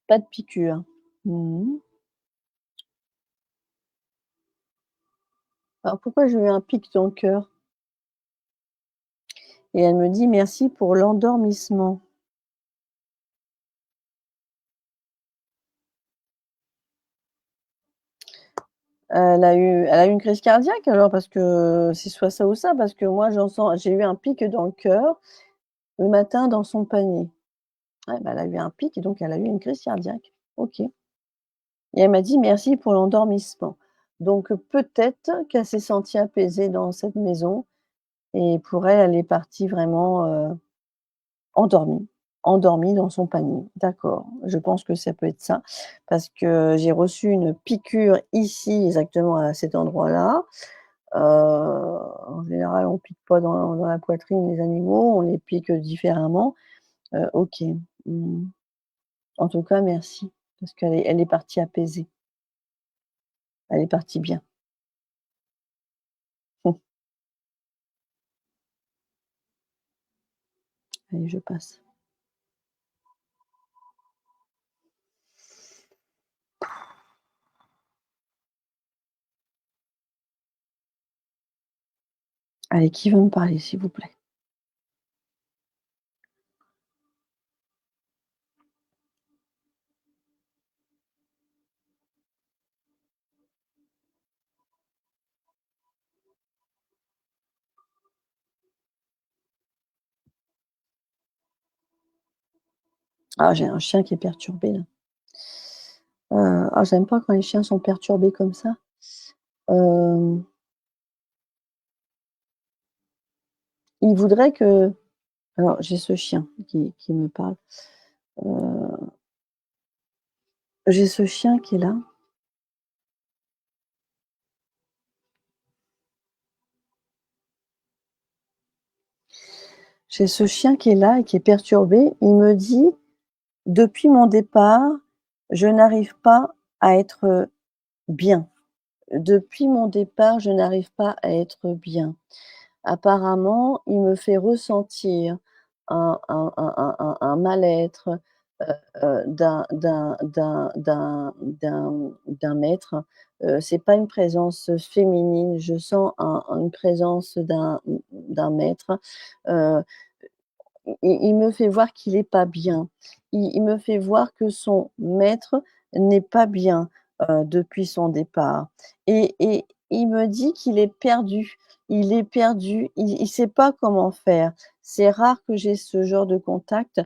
Pas de piqûre. Mmh. Alors pourquoi j'ai eu un pic dans le cœur? Et elle me dit: «Merci pour l'endormissement». Elle a eu une crise cardiaque alors? Parce que c'est soit ça ou ça, parce que moi j'ai eu un pic dans le cœur le matin dans son panier. Ouais, bah, elle a eu un pic et donc elle a eu une crise cardiaque. OK. Et elle m'a dit: «Merci pour l'endormissement». Donc peut-être qu'elle s'est sentie apaisée dans cette maison et pour elle, elle est partie vraiment, endormie, endormie dans son panier. D'accord, je pense que ça peut être ça, parce que j'ai reçu une piqûre ici, exactement à cet endroit-là. En général, on pique pas dans la poitrine les animaux, on les pique différemment. OK. Mmh. En tout cas, merci, parce elle est partie apaisée. Elle est partie bien. Allez, je passe. Allez, qui veut me parler, s'il vous plaît? Ah, j'ai un chien qui est perturbé là. J'aime pas quand les chiens sont perturbés comme ça. Hem, il voudrait que alors j'ai ce chien qui me parle. Heu, j'ai ce chien qui est là. J'ai ce chien qui est là et qui est perturbé. Il me dit: «Depuis mon départ, je n'arrive pas à être bien. Depuis mon départ, je n'arrive pas à être bien». Apparemment, il me fait ressentir un mal-être, d'un maître. C'est pas une présence féminine, je sens une présence d'un maître. Heu, il me fait voir qu'il est pas bien. Il me fait voir que son maître n'est pas bien, depuis son départ et il me dit qu'il est perdu. Il est perdu, il sait pas comment faire. c'est rare que j'ai ce genre de contact,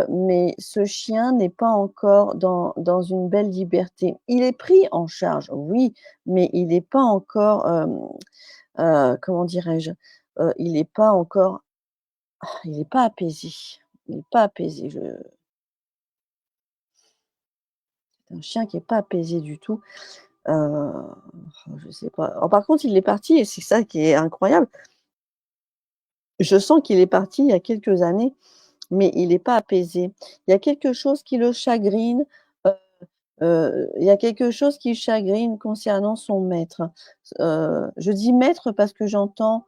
mais ce chien n'est pas encore dans une belle liberté. Il est pris en charge, oui, mais il n'est pas encore, comment dirais-je? Il n'est pas encore il n'est pas apaisé. Il n'est pas apaisé. C'est un chien qui est pas apaisé du tout. Heu, je sais pas. Alors par contre, il est parti et c'est ça qui est incroyable. Je sens qu'il est parti il y a quelques années, mais il est pas apaisé. Il y a quelque chose qui le chagrine, heu il y a quelque chose qui le chagrine concernant son maître. Je dis maître parce que j'entends,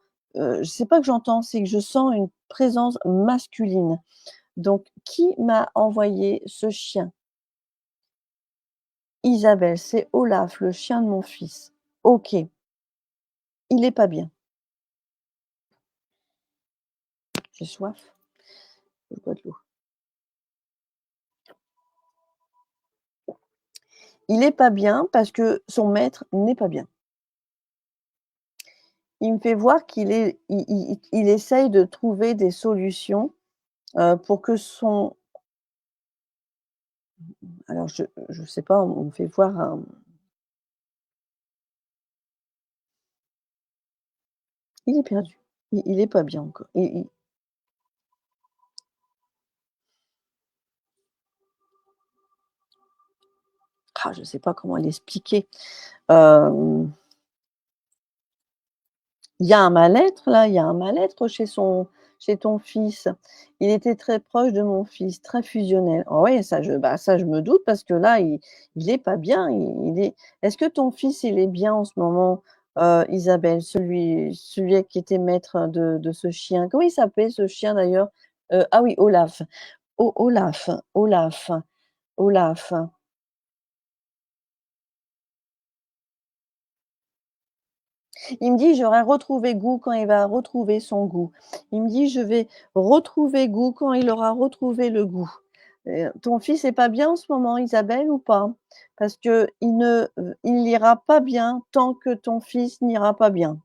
c'est pas que j'entends, c'est que je sens une présence masculine. Donc qui m'a envoyé ce chien? Isabelle, c'est Olaf, le chien de mon fils. OK, il est pas bien. J'ai soif, je bois de l'eau. Il est pas bien parce que son maître n'est pas bien. Il me fait voir qu'il est il essaye de trouver des solutions, pour que son alors je sais pas, on me fait voir un il est perdu. Il est pas bien encore. Je sais pas comment l'expliquer. Hem Il y a un mal-être là, il y a un mal-être chez ton fils. Il était très proche de mon fils, très fusionnel. Ah ouais, ça je me doute parce que là, il est pas bien, il est est-ce que ton fils, il est bien en ce moment, Isabelle? Celui qui était maître de ce chien. Comment il s'appelait ce chien d'ailleurs? Ah oui, Olaf. Olaf. Il me dit: «J'aurai retrouvé goût quand il va retrouver son goût». Il me dit: «Je vais retrouver goût quand il aura retrouvé le goût». Ton fils est pas bien en ce moment, Isabelle, ou pas? Parce qu'il ne, il n'ira pas bien tant que ton fils n'ira pas bien.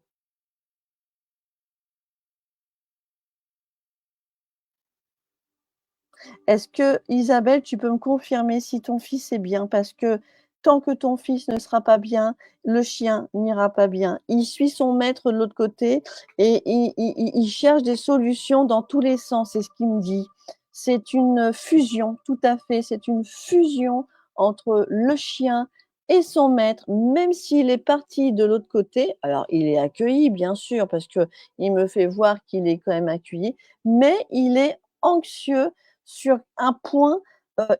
Est-ce que, Isabelle, tu peux me confirmer si ton fils est bien? Parce que tant que ton fils ne sera pas bien, le chien n'ira pas bien. Il suit son maître de l'autre côté et il cherche des solutions dans tous les sens, c'est ce qu'il me dit. C'est une fusion, tout à fait, c'est une fusion entre le chien et son maître, même s'il est parti de l'autre côté. Alors, il est accueilli, bien sûr, parce que il me fait voir qu'il est quand même accueilli, mais il est anxieux sur un point,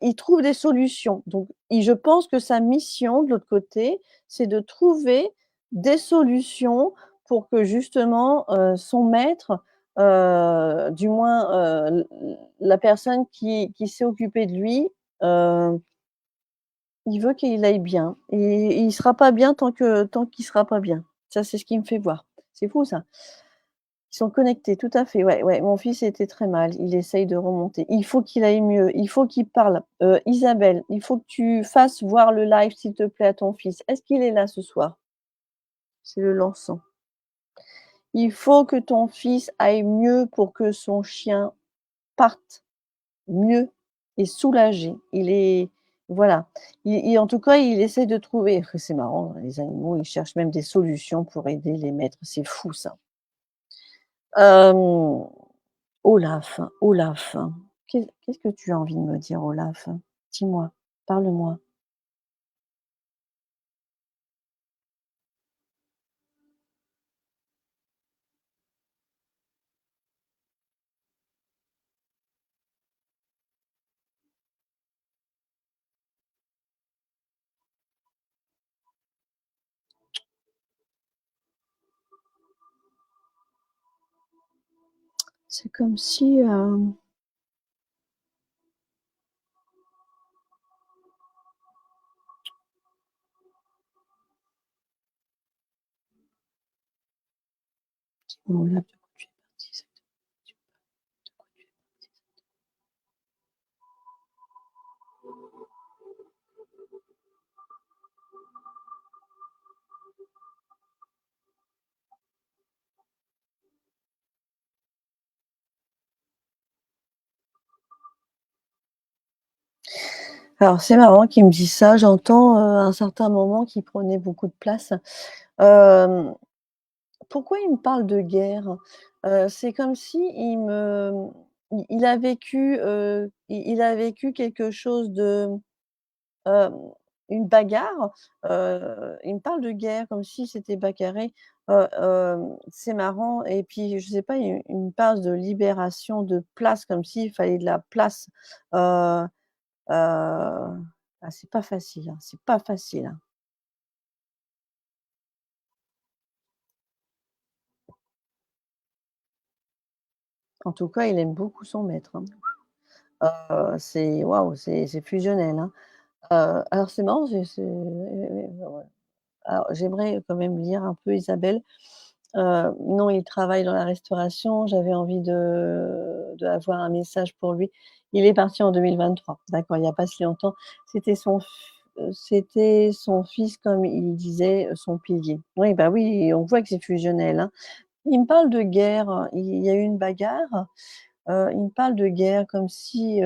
il trouve des solutions. Donc je pense que sa mission de l'autre côté, c'est de trouver des solutions pour que justement, son maître, du moins, la personne qui s'est occupée de lui, heu, il veut qu'il aille bien et il sera pas bien tant qu'il sera pas bien. Ça, c'est ce qu'il me fait voir. C'est fou ça. Ils sont connectés, tout à fait, ouais, ouais. Mon fils était très mal, il essaye de remonter. Il faut qu'il aille mieux, il faut qu'il parle. Isabelle, il faut que tu fasses voir le live, s'il te plaît, à ton fils. Est-ce qu'il est là ce soir? C'est le lançant. Il faut que ton fils aille mieux pour que son chien parte mieux et soulagé. Il est voilà. En tout cas, il essaie de trouver c'est marrant, les animaux, ils cherchent même des solutions pour aider les maîtres. C'est fou ça. Hem Olaf, Olaf, qu'est-ce que tu as envie de me dire, Olaf? Dis-moi, parle-moi. C'est comme si, Olaf, de quoi tu es parti exactement? De quoi tu es parti? Alors c'est marrant qu'il me dise ça, j'entends, à un certain moment qu'il prenait beaucoup de place. Hem, Pourquoi il me parle de guerre? C'est comme si il a vécu, il a vécu quelque chose de, hem, une bagarre, il me parle de guerre comme si c'était bagarré, c'est marrant et puis je sais pas, il me parle de libération de place comme s'il fallait de la place, heu c'est pas facile, hein, c'est pas facile, hein. En tout cas, il aime beaucoup son maître, hein. C'est waouh, c'est fusionnel, hein. Alors c'est marrant, ouais. Alors j'aimerais quand même lire un peu Isabelle. Non, il travaille dans la restauration, j'avais envie d'avoir un message pour lui. Il est parti en 2023, d'accord, il y a pas si longtemps. C'était son fils, comme il disait, son pilier. Oui, bah, oui, on voit que c'est fusionnel, hein. Il me parle de guerre, il y a eu une bagarre, il me parle de guerre comme si,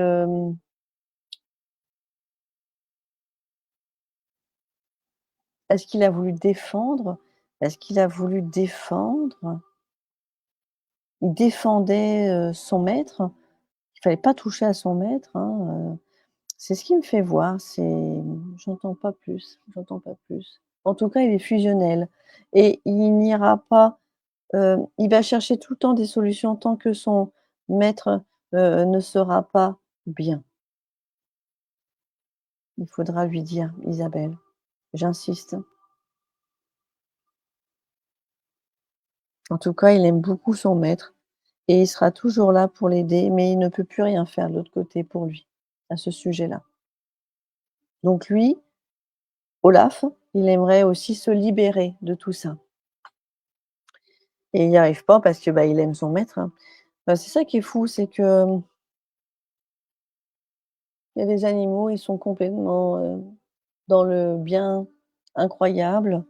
est-ce qu'il a voulu défendre? Est-ce qu'il a voulu défendre? Il défendait, son maître. Il fallait pas toucher à son maître, hein, c'est ce qui me fait voir, j'entends pas plus, j'entends pas plus. En tout cas, il est fusionnel et il n'ira pas, il va chercher tout le temps des solutions tant que son maître, ne sera pas bien. Il faudra lui dire, Isabelle, j'insiste. En tout cas, il aime beaucoup son maître et il sera toujours là pour l'aider, mais il ne peut plus rien faire de l'autre côté pour lui, à ce sujet-là. Donc lui, Olaf, il aimerait aussi se libérer de tout ça et il n'y arrive pas parce que, bah, il aime son maître, hein. C'est ça qui est fou, c'est que, il y a des animaux, ils sont complètement, dans le bien incroyable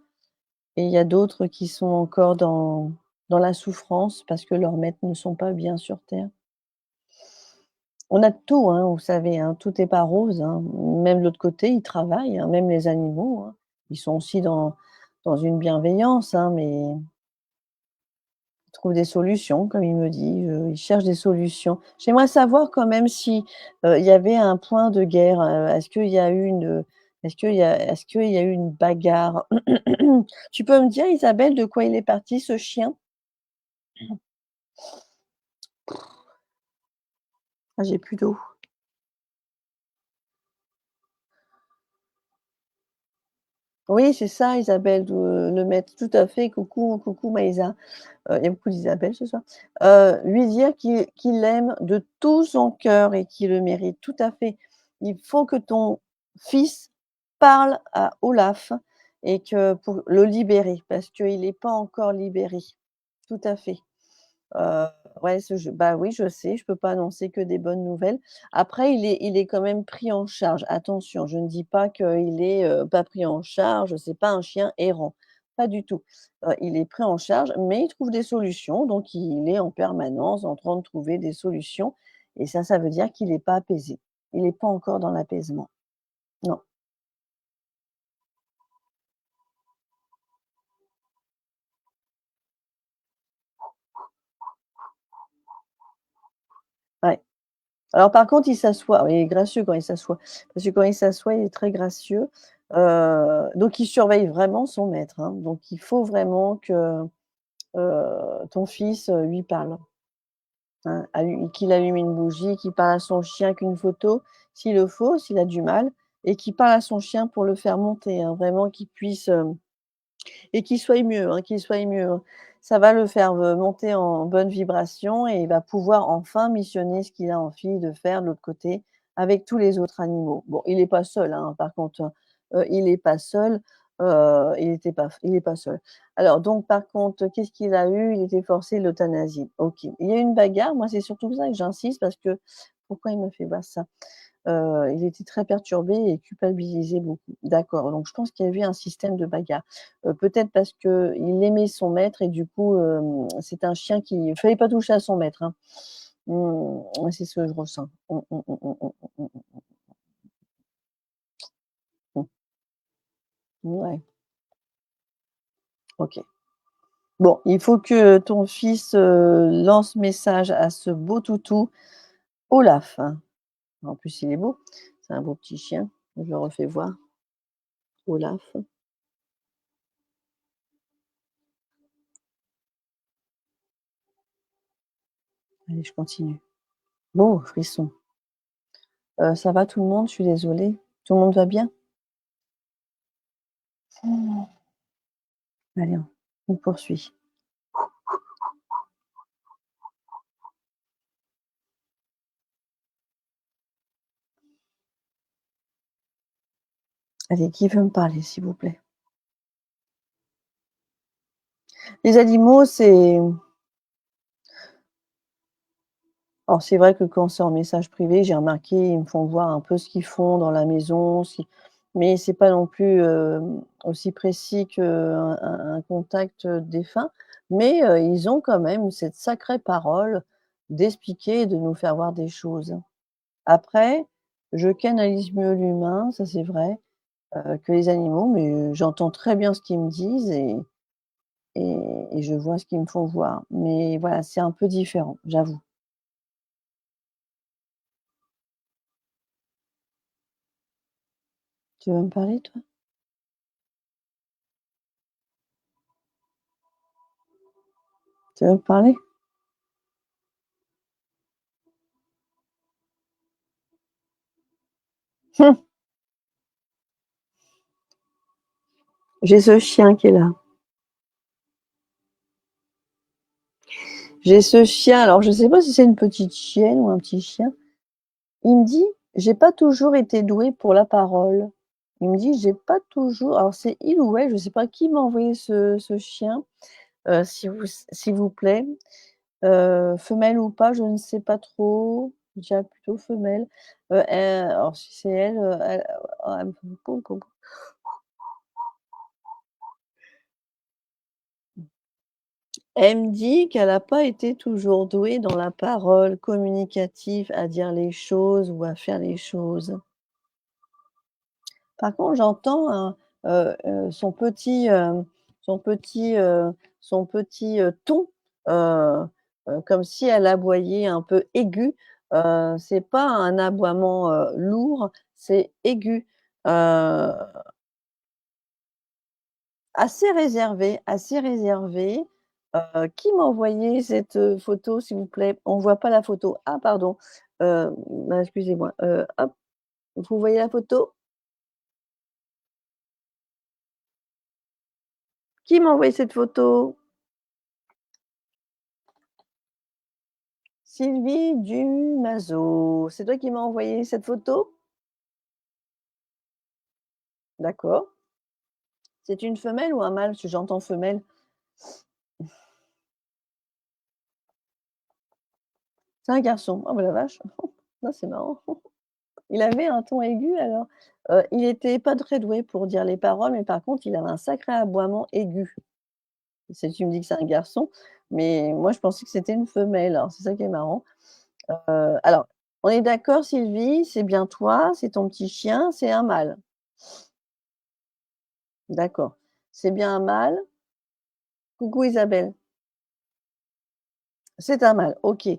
et il y a d'autres qui sont encore dans la souffrance parce que leurs maîtres ne sont pas bien sur terre. On a de tout, hein, vous savez, hein, tout est pas rose, hein. Même de l'autre côté, ils travaillent, hein, même les animaux, hein. Ils sont aussi dans une bienveillance, hein, mais ils trouvent des solutions, comme il me dit, ils cherchent des solutions. J'aimerais savoir quand même si, il y avait un point de guerre, est-ce qu'il y a eu une bagarre? Tu peux me dire, Isabelle, de quoi il est parti ce chien? Ah, j'ai plus d'eau. Oui, c'est ça, Isabelle, le maître, tout à fait. Coucou, coucou Maïsa. Il y a beaucoup d'Isabelle ce soir. Lui dire qu'il l'aime de tout son cœur et qu'il le mérite, tout à fait. Il faut que ton fils parle à Olaf et que pour le libérer, parce qu'il est pas encore libéré. Tout à fait. Heu, ouais, bah, oui, je sais, je peux pas annoncer que des bonnes nouvelles. Après, il est quand même pris en charge. Attention, je ne dis pas qu'il est, pas pris en charge, c'est pas un chien errant, pas du tout. Il est pris en charge, mais il trouve des solutions, donc il est en permanence en train de trouver des solutions et ça veut dire qu'il est pas apaisé. Il est pas encore dans l'apaisement. Non, ouais. Alors par contre, il s'assoit, il est gracieux quand il s'assoit, parce que quand il s'assoit, il est très gracieux, donc il surveille vraiment son maître, hein, donc il faut vraiment que, ton fils, lui parle, hein, qu'il allume une bougie, qu'il parle à son chien qu'une photo, s'il le faut, s'il a du mal et qu'il parle à son chien pour le faire monter, hein, vraiment qu'il puisse, et qu'il soit mieux, hein, qu'il soit mieux, hein. Ça va le faire, monter en bonne vibration et il va pouvoir enfin missionner ce qu'il a envie de faire de l'autre côté avec tous les autres animaux. Bon, il est pas seul, hein, par contre, hein, il est pas seul, il est pas seul. Alors donc par contre, qu'est-ce qu'il a eu? Il était forcé de l'euthanasie. OK. Il y a eu une bagarre, moi c'est surtout ça que j'insiste parce que pourquoi il me fait voir ça? Il était très perturbé et culpabilisait beaucoup. D'accord, donc je pense qu'il y a eu un système de bagarre. Peut-être parce qu'il aimait son maître et du coup, c'est un chien qui il fallait pas toucher à son maître, hein. Ouais, c'est ce que je ressens. Mmh, mmh, mmh, mmh, mmh, mmh, mmh. Ouais, OK. Bon, il faut que ton fils, lance message à ce beau toutou Olaf. En plus, il est beau. C'est un beau petit chien. Je le refais voir, Olaf. Allez, je continue. Bon, frisson. Ça va tout le monde? Je suis désolée. Tout le monde va bien? Mmh. Allez, on poursuit. Allez, qui veut me parler, s'il vous plaît? Les animaux, c'est alors c'est vrai que quand c'est en message privé, j'ai remarqué, ils me font voir un peu ce qu'ils font dans la maison, si mais c'est pas non plus, aussi précis qu'un contact, défunt. Mais, ils ont quand même cette sacrée parole d'expliquer et de nous faire voir des choses. Après, je canalise mieux l'humain, ça c'est vrai, que les animaux, mais j'entends très bien ce qu'ils me disent et je vois ce qu'ils me font voir. Mais voilà, c'est un peu différent, j'avoue. Tu veux me parler toi? Tu veux me parler? J'ai ce chien qui est là. J'ai ce chien, alors je sais pas si c'est une petite chienne ou un petit chien. Il me dit: «J'ai pas toujours été doué pour la parole». Il me dit: «J'ai pas toujours» alors c'est il ou elle, je sais pas qui m'a envoyé ce chien, s'il vous plaît. Femelle ou pas, je ne sais pas trop. Je dirais plutôt femelle. Alors si c'est elle, elle elle me dit qu'elle a pas été toujours douée dans la parole, communicative, à dire les choses ou à faire les choses. Par contre, j'entends son petit, ton, heu comme si elle aboyait un peu aigu. C'est pas un aboiement, lourd, c'est aigu, heu, assez réservé. Qui m'a envoyé cette, photo, s'il vous plaît? On voit pas la photo. Ah pardon, bah, excusez-moi, hop, vous voyez la photo? Qui m'a envoyé cette photo? Sylvie Dumazo. C'est toi qui m'as envoyé cette photo? D'accord. C'est une femelle ou un mâle? Parce que j'entends femelle. C'est un garçon. Oh bah la vache. Ah c'est marrant. Il avait un ton aigu alors? Il était pas très doué pour dire les paroles, mais par contre, il avait un sacré aboiement aigu. C'est tu me dis que c'est un garçon, mais moi je pensais que c'était une femelle, alors c'est ça qui est marrant. Alors, on est d'accord Sylvie, c'est bien toi, c'est ton petit chien, c'est un mâle? D'accord. C'est bien un mâle? Coucou Isabelle. C'est un mâle, OK.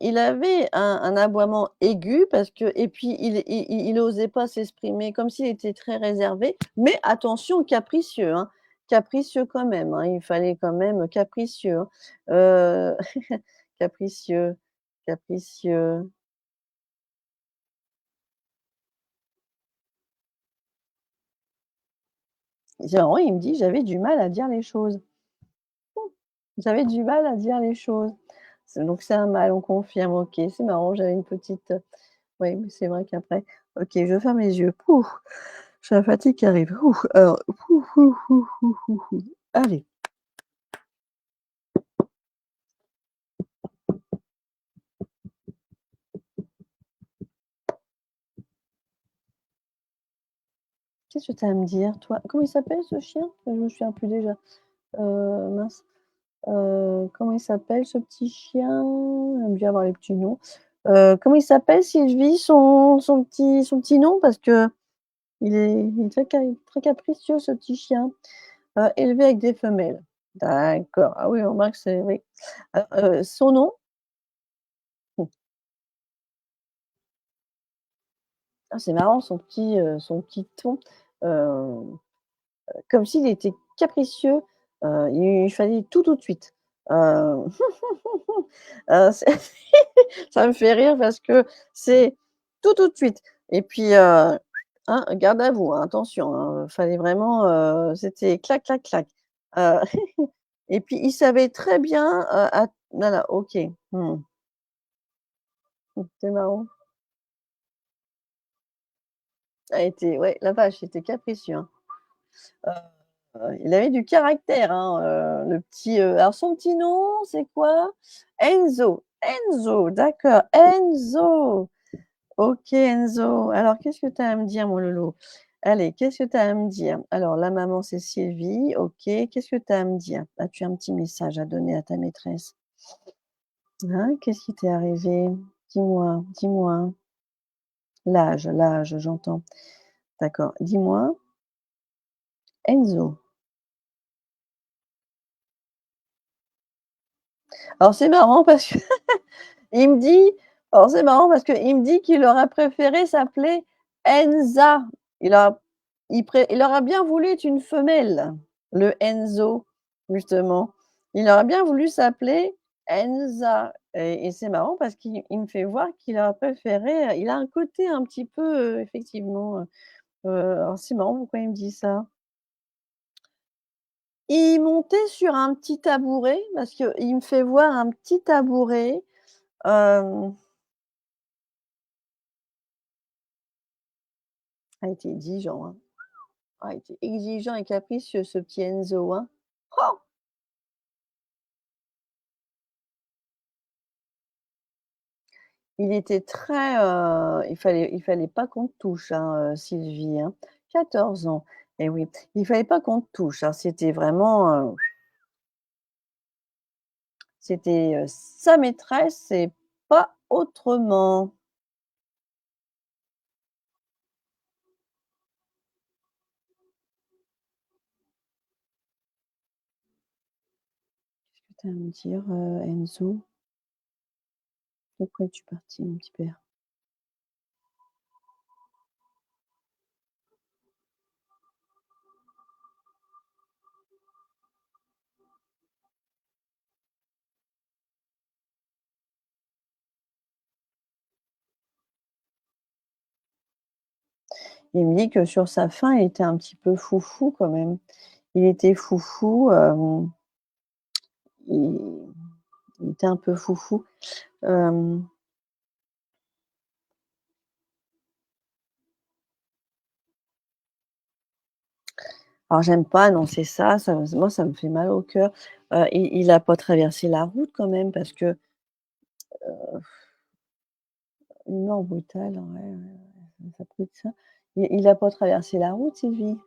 Il avait un aboiement aigu parce que et puis il osait pas s'exprimer comme s'il était très réservé, mais attention capricieux, hein, capricieux quand même, hein, il fallait quand même capricieux, hein. Capricieux, capricieux. C'est marrant, il me dit: «J'avais du mal à dire les choses». J'avais du mal à dire les choses. C'est un mâle, on confirme, OK, c'est marrant, j'avais une petite, oui, mais c'est vrai qu'après OK, je ferme les yeux. Pouf! J'ai la fatigue qui arrive. Ouf, alors pouf, pouf, pouf, pouf, pouf, pouf. Allez, qu'est-ce que tu as à me dire, toi? Comment il s'appelle ce chien? Je me souviens plus déjà. Mince, comment il s'appelle ce petit chien? J'aime bien avoir les petits noms. Comment il s'appelle Sylvie, son petit nom? Parce que Il est très capricieux ce petit chien, élevé avec des femelles. D'accord. Ah oui, on remarque c'est oui. Son nom? Mmh. Ah c'est marrant son petit ton, heu, comme s'il était capricieux, il fallait tout de suite. Heu, c'est ça me fait rire parce que c'est tout de suite et puis, hein, garde à vous, hein, attention, hein, fallait vraiment, c'était clac, clac, clac. Heu et puis il savait très bien, at voilà, OK. Mmh. C'est marrant. A été ouais, la vache, il était capricieux, hein. Il avait du caractère, hein, le petit, alors son petit nom, c'est quoi? Enzo. Enzo, d'accord, Enzo. OK Enzo. Alors qu'est-ce que tu as à me dire mon loulou? Allez, qu'est-ce que tu as à me dire? Alors la maman c'est Sylvie, OK. Qu'est-ce que tu as à me dire? As-tu un petit message à donner à ta maîtresse? Hein? Qu'est-ce qui t'est arrivé? Dis-moi, dis-moi. L'âge, j'entends. D'accord. Dis-moi, Enzo. Alors c'est marrant parce que il me dit alors c'est marrant parce qu'il me dit qu'il aurait préféré s'appeler Enza. Il a il aurait bien voulu être une femelle, le Enzo, justement. Il aurait bien voulu s'appeler Enza et c'est marrant parce qu'il me fait voir qu'il aurait préféré, il a un côté un petit peu, effectivement, alors c'est marrant pourquoi il me dit ça. Il montait sur un petit tabouret parce qu'il me fait voir un petit tabouret, hem a été exigeant, hein. Ah, il était exigeant et capricieux ce petit Enzo, hein. Oh! Il était très, il fallait pas qu'on te touche, hein, Sylvie, hein. 14 ans et oui, il fallait pas qu'on te touche, hein. C'était vraiment, c'était, sa maîtresse et pas autrement. Qu'est-ce que tu as à me dire, Enzo? Pourquoi es-tu parti, mon petit père? Il me dit que sur sa fin, il était un petit peu foufou quand même. Il était foufou, il il était un peu foufou. Hem, alors j'aime pas annoncer ça, moi ça me fait mal au cœur. Il a pas traversé la route quand même parce que une mort brutale, ouais, ouais, ouais, ça peut être ça. Il a pas traversé la route Sylvie?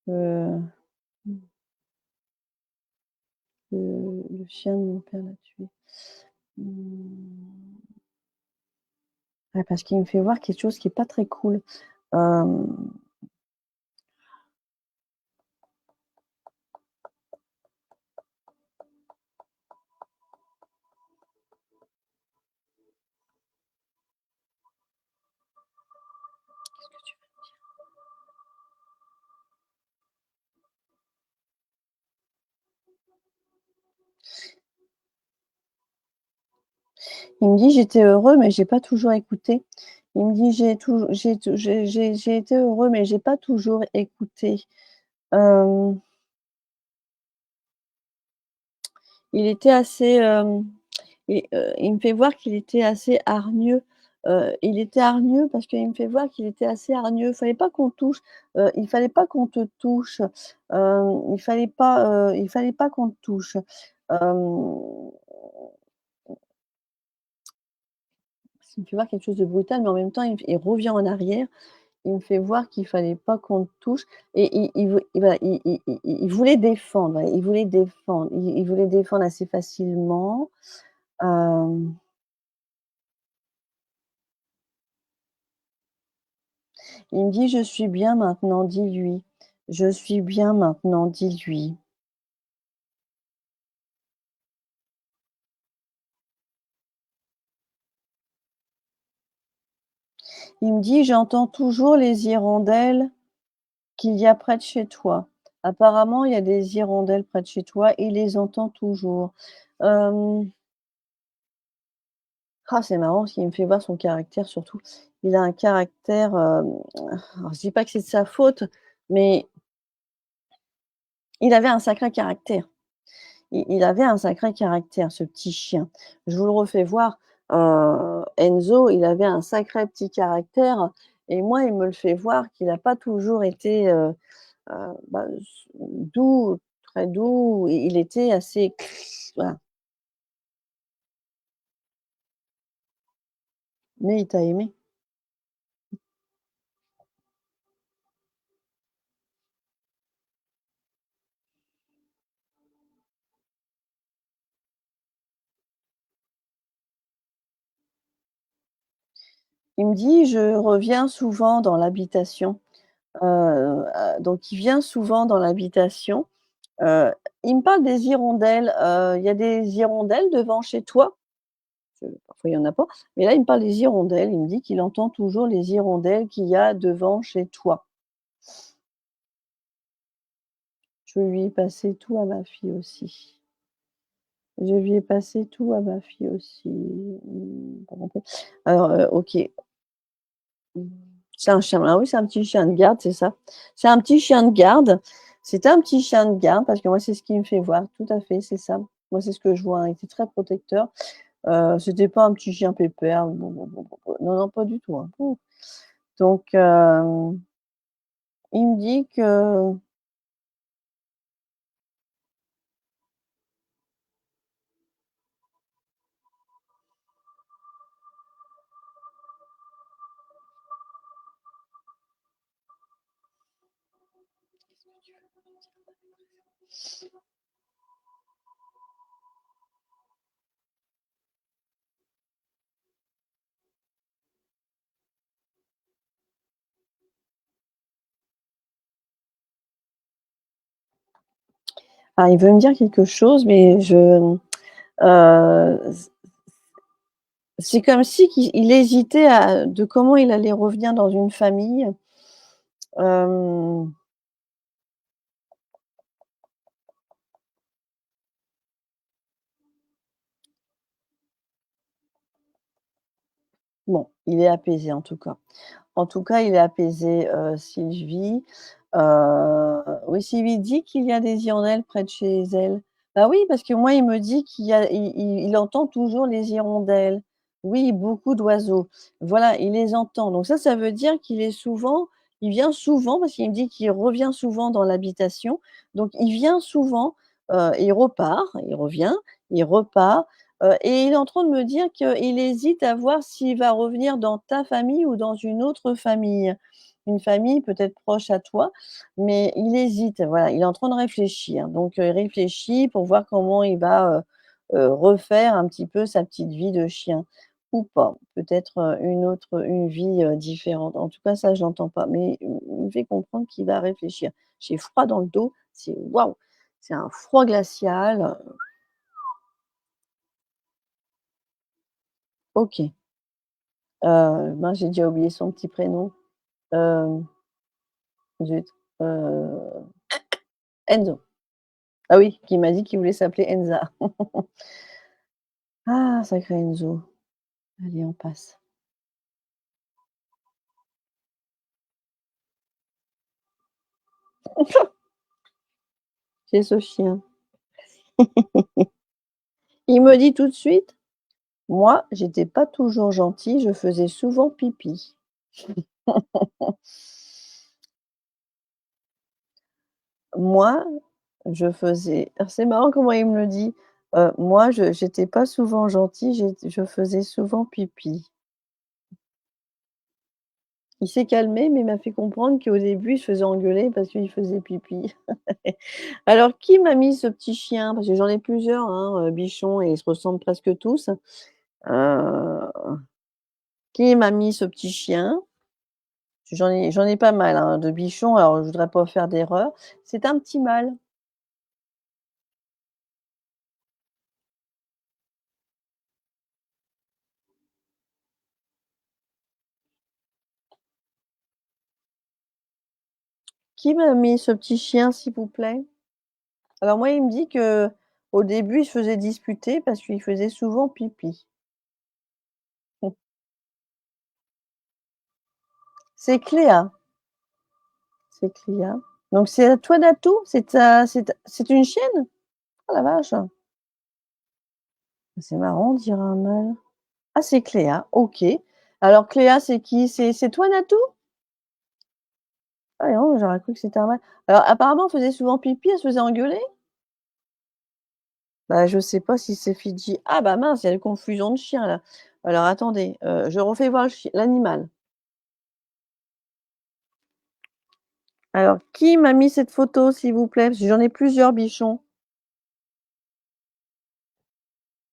Heu, le chien de mon père l'a tué. Mmh, ouais, parce qu'il me fait voir quelque chose qui est pas très cool. Hem, il me dit: «J'étais heureux mais j'ai pas toujours écouté». Il me dit: J'ai été heureux mais j'ai pas toujours écouté». Hem Il était assez, il me fait voir qu'il était assez hargneux. Il était hargneux parce qu'il me fait voir qu'il était assez hargneux. Fallait pas qu'on touche, il fallait pas qu'on te touche, il fallait pas qu'on te touche. Hem, il me fait voir quelque chose de brutal, mais en même temps, il revient en arrière. Il me fait voir qu'il fallait pas qu'on te touche et il voilà, il voulait défendre, ouais, il voulait défendre assez facilement. Hem Il me dit: «Je suis bien maintenant, dis-lui. Je suis bien maintenant, dis-lui». Il me dit: «J'entends toujours les hirondelles qu'il y a près de chez toi. Apparemment, il y a des hirondelles près de chez toi, il les entend toujours». Hem, c'est marrant parce qu'il me fait voir son caractère surtout. Il a un caractère, alors je dis pas que c'est de sa faute, mais il avait un sacré caractère. Il avait un sacré caractère, ce petit chien. Je vous le refais voir, Enzo, il avait un sacré petit caractère et moi, il me le fait voir qu'il a pas toujours été, doux, très doux. Il était assez voilà, mais il t'a aimé. Il me dit: «Je reviens souvent dans l'habitation». Donc il vient souvent dans l'habitation. Heu, il me parle des hirondelles, «Il y a des hirondelles devant chez toi?» Parfois il y en a pas, mais là il me parle des hirondelles. Il me dit qu'il entend toujours les hirondelles qu'il y a devant chez toi. Je lui ai passé tout à ma fille aussi. Je lui ai passé tout à ma fille aussi. Pas compris. Alors, OK. Mmh. C'est un chien, ah oui, c'est un petit chien de garde, c'est ça. C'est un petit chien de garde. C'est un petit chien de garde parce que moi, c'est ce qu'il me fait voir. Tout à fait, c'est ça. Moi, c'est ce que je vois, hein. Il était très protecteur. C'était pas un petit chien pépère. Non, non, pas du tout, hein. Ouh. Donc, il me dit que il veut me dire quelque chose, mais c'est comme si qu'il hésitait à de comment il allait revenir dans une famille. Hem, bon, il est apaisé en tout cas. En tout cas, il est apaisé, Sylvie. Oui, Sylvie dit qu'il y a des hirondelles près de chez elle. Bah oui, parce que moi, il me dit qu'il entend toujours les hirondelles. Oui, beaucoup d'oiseaux. Voilà, il les entend. Donc ça veut dire il vient souvent parce qu'il me dit qu'il revient souvent dans l'habitation. Donc il vient souvent, il repart, il revient, il repart, et il est en train de me dire qu'il hésite à voir s'il va revenir dans ta famille ou dans une autre famille. Une famille peut-être proche à toi, mais il hésite, voilà, il est en train de réfléchir. Donc, il réfléchit pour voir comment il va, refaire un petit peu sa petite vie de chien ou pas. Peut-être, une vie, différente. En tout cas, ça, je l'entends pas, mais il me fait comprendre qu'il va réfléchir. J'ai froid dans le dos, c'est waouh! C'est un froid glacial, OK. Mince, j'ai déjà oublié son petit prénom. Hem, Zut, heu, Enzo. Ah oui, qui m'a dit qu'il voulait s'appeler Enza. Ah, sacré Enzo. Allez, on passe. C'est ce chien. Il me dit tout de suite: «Moi, j'étais pas toujours gentil, je faisais souvent pipi». Moi, c'est marrant comment il me le dit. «Moi, je j'étais pas souvent gentil, je faisais souvent pipi». Il s'est calmé, mais il m'a fait comprendre qu'au début, il se faisait engueuler parce qu'il faisait pipi. Alors, qui m'a mis ce petit chien? Parce que j'en ai plusieurs, hein, bichons et ils se ressemblent presque tous. Qui m'a mis ce petit chien? J'en ai pas mal, hein, de bichons, alors je voudrais pas faire d'erreur. C'est un petit mâle. Qui m'a mis ce petit chien, s'il vous plaît? Alors moi, il me dit que au début, il se faisait disputer parce qu'il faisait souvent pipi. C'est Cléa, c'est Cléa. Donc c'est à toi Natou? C'est une chienne? Oh la vache! C'est marrant, on dirait un mâle. Ah, c'est Cléa, OK. Alors Cléa, c'est qui? C'est toi Natou? Ah non, j'aurais cru que c'était un mâle. Alors apparemment, elle faisait souvent pipi, elle se faisait engueuler? Bah, je sais pas si c'est Fidji. Ah bah mince, il y a une confusion de chiens là. Alors attendez, je refais voir l'animal. Alors qui m'a mis cette photo s'il vous plaît? Parce que j'en ai plusieurs bichons.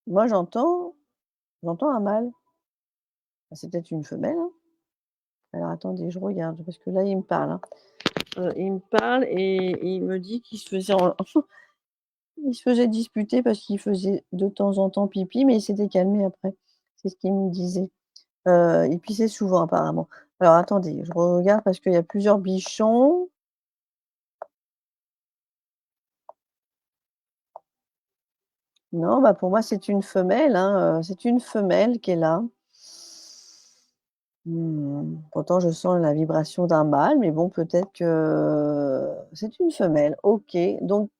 Moi j'entends un mâle. Bah, c'est peut-être une femelle, hein? Alors attendez, je regarde parce que là il me parle, hein. Il me parle et il me dit qu'il se faisait il se faisait disputer parce qu'il faisait de temps en temps pipi, mais il s'était calmé après. C'est ce qu'il me disait. Il pissait souvent apparemment. Alors attendez, je regarde parce qu'il y a plusieurs bichons. Non, bah, pour moi c'est une femelle, hein, c'est une femelle qui est là. Pourtant je sens la vibration d'un mâle, mais bon peut-être que c'est une femelle. OK, donc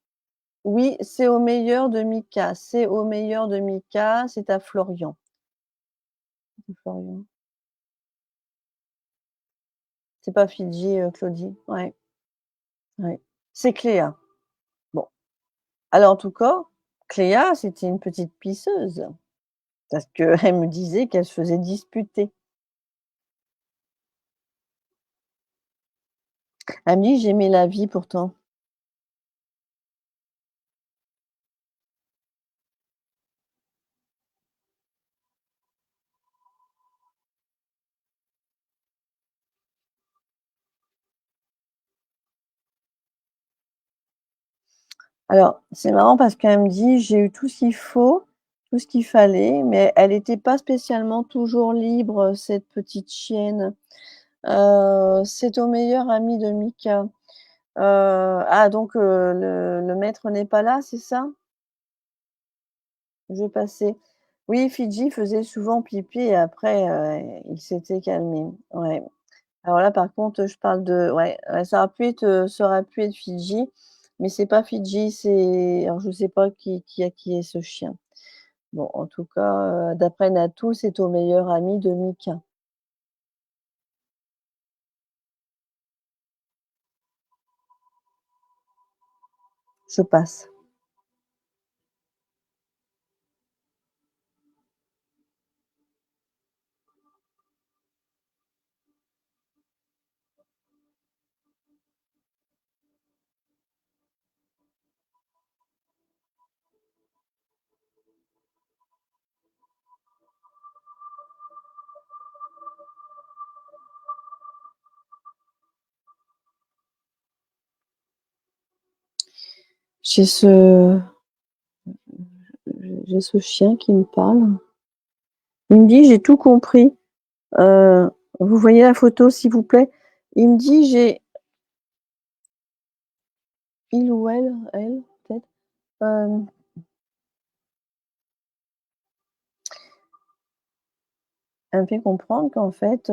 oui, c'est au meilleur de Mika, c'est au meilleur de Mika, c'est à Florian. C'est Florian. C'est pas Fidji, Claudie? Ouais, ouais. C'est Cléa. Bon, alors en tout cas, Cléa, c'était une petite pisseuse parce qu'elle me disait qu'elle se faisait disputer. Elle me dit: «J'aimais la vie pourtant». Alors, c'est marrant parce qu'elle me dit: «J'ai eu tout ce qu'il faut, tout ce qu'il fallait», mais elle était pas spécialement toujours libre, cette petite chienne. C'est au meilleur ami de Mika. Ah donc le maître n'est pas là, c'est ça? Je passais. Oui, Fidji faisait souvent pipi et après, il s'était calmé. Ouais. Alors là, par contre, je parle de ouais, ça aurait pu être Fidji, mais c'est pas Fidji, c'est alors je sais pas qui est ce chien. Bon, en tout cas, d'après Natou, c'est au meilleur ami de Mika. Je passe. J'ai ce j'ai ce chien qui me parle. Il me dit: «J'ai tout compris». Heu, vous voyez la photo, s'il vous plaît? Il me dit: «J'ai» il ou elle peut-être? Hem, elle me fait comprendre qu'en fait,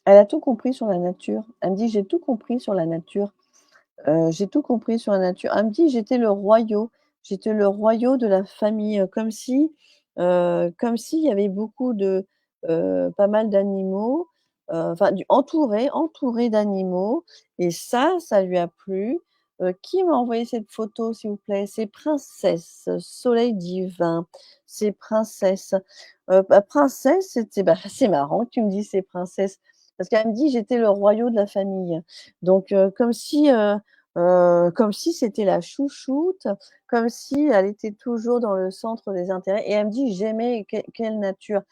elle a tout compris sur la nature. Elle me dit: «J'ai tout compris sur la nature». J'ai tout compris sur la nature. Elle me dit: j'étais le royau de la famille», comme s'il y avait beaucoup de, pas mal d'animaux, enfin entouré d'animaux et ça lui a plu. Qui m'a envoyé cette photo s'il vous plaît? C'est Princesse, soleil divin, c'est Princesse. Bah, Princesse, bah, c'est marrant que tu me dises c'est Princesse parce qu'elle me dit: «J'étais le royau de la famille». Donc comme si, comme si c'était la chouchoute, comme si elle était toujours dans le centre des intérêts et elle me dit: «J'aimais quelle nature?»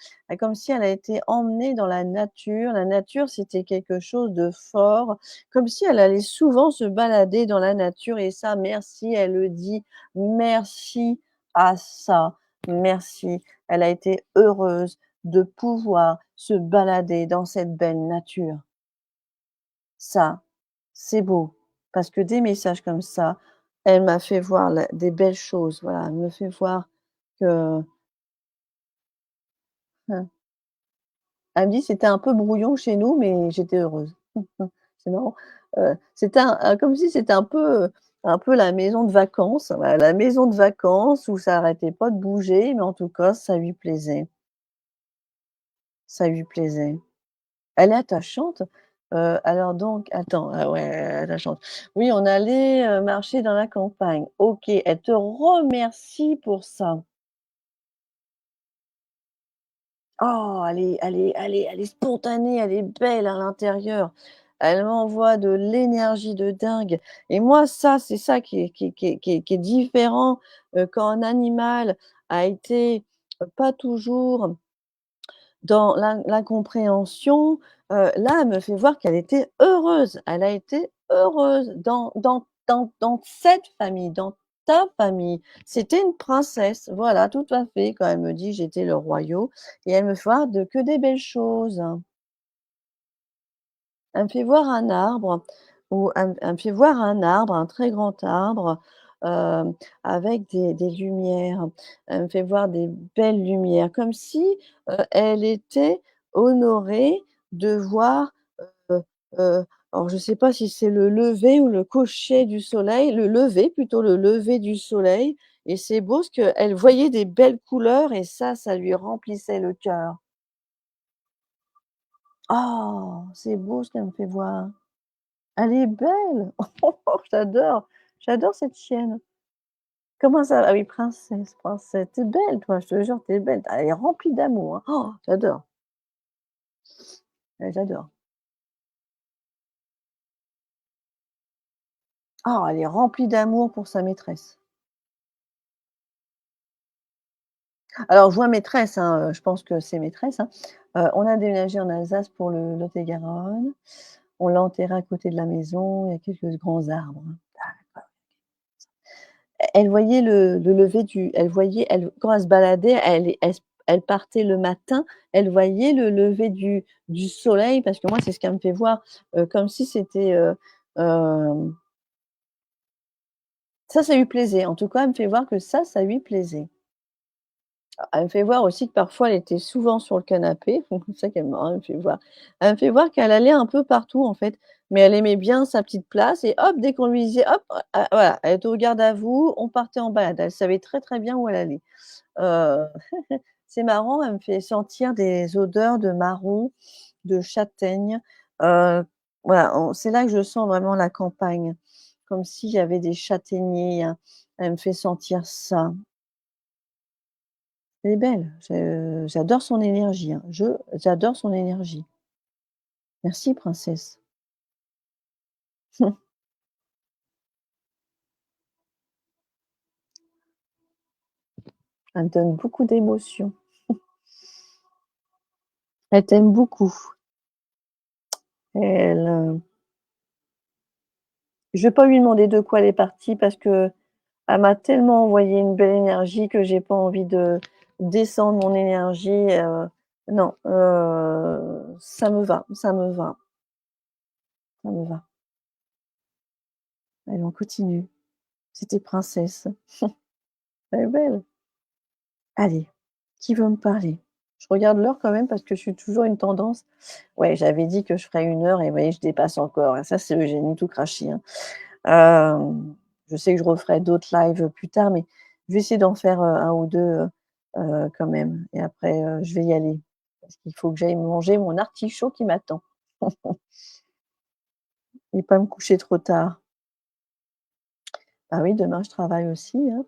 Comme si elle a été emmenée dans la nature. La nature, c'était quelque chose de fort, comme si elle allait souvent se balader dans la nature et ça, merci, elle le dit, merci à ça, merci. Elle a été heureuse de pouvoir se balader dans cette belle nature. Ça, c'est beau, parce que des messages comme ça, elle m'a fait voir la des belles choses, voilà. Elle me fait voir que hein, elle me dit: «C'était un peu brouillon chez nous, mais j'étais heureuse». C'est marrant, c'était comme si c'était un peu la maison de vacances, voilà, la maison de vacances où ça arrêtait pas de bouger, mais en tout cas, ça lui plaisait. Elle est attachante. Alors donc attends, ah ouais, attachante. Oui, on allait, marcher dans la campagne. OK, elle te remercie pour ça. Oh, elle est spontanée, elle est belle à l'intérieur. Elle m'envoie de l'énergie de dingue et moi ça, c'est ça qui est différent, quand un animal a été, pas toujours dans l'incompréhension, là, elle me fait voir qu'elle était heureuse. Elle a été heureuse dans cette famille, dans ta famille. C'était une princesse, voilà, tout à fait. Quand elle me dit: «J'étais le royaume» et elle me fait voir que des belles choses. Elle me fait voir un arbre ou elle me fait voir un arbre, un très grand arbre, avec des lumières. Elle me fait voir des belles lumières, comme si, elle était honorée de voir, heu alors je ne sais pas si c'est le lever ou le coucher du soleil, le lever plutôt, le lever du soleil et c'est beau parce qu'elle voyait des belles couleurs et ça lui remplissait le cœur. Oh! C'est beau ce qu'elle me fait voir. Elle est belle! J'adore, j'adore cette chienne. Comment ça ah oui, princesse, princesse, tu es belle toi, je te jure, tu es belle. Elle est remplie d'amour, hein. J'adore, j'adore. Elle est remplie d'amour pour sa maîtresse. Alors je vois maîtresse, hein, je pense que c'est maîtresse, hein. On a déménagé en Alsace pour le Lot-et-Garonne. On l'a enterrée à côté de la maison, il y a quelques grands arbres. Elle voyait le lever du elle voyait elle quand elle se baladait, elle partait le matin, elle voyait le lever du soleil parce que moi, c'est ce qu'elle me fait voir, comme si c'était, ça lui plaisait. En tout cas, elle me fait voir que ça lui plaisait. Elle me fait voir aussi que parfois elle était souvent sur le canapé, c'est ça qu'elle me fait voir. Elle me fait voir qu'elle allait un peu partout en fait, mais elle aimait bien sa petite place et hop, dès qu'on lui disait: «Hop», voilà, elle était au garde à vous, on partait en balade. Elle savait très, très bien où elle allait. Heu, c'est marrant, elle me fait sentir des odeurs de marron, de châtaigne, heu, voilà, c'est là que je sens vraiment la campagne, comme s'il y avait des châtaigniers, hein. Elle me fait sentir ça. Elle est belle, j'adore son énergie, hein. J'adore son énergie. Merci princesse. Elle me donne beaucoup d'émotions. Elle t'aime beaucoup. Elle, je vais pas lui demander de quoi elle est partie parce que elle m'a tellement envoyé une belle énergie que j'ai pas envie de descendre mon énergie, non, ça me va, ça me va, ça me va. Allez, on continue. C'était princesse. Elle est belle. Allez, qui veut me parler? Je regarde l'heure quand même parce que je suis toujours une tendance. Ouais, j'avais dit que je ferais 1 heure et vous voyez, je dépasse encore et ça, c'est le génie tout crachi, hein. Je sais que je referai d'autres lives plus tard, mais je vais essayer d'en faire, 1 ou 2 quand même et après, je vais y aller parce qu'il faut que j'aille manger mon artichaut qui m'attend et pas me coucher trop tard. Ah oui, demain je travaille aussi, hein,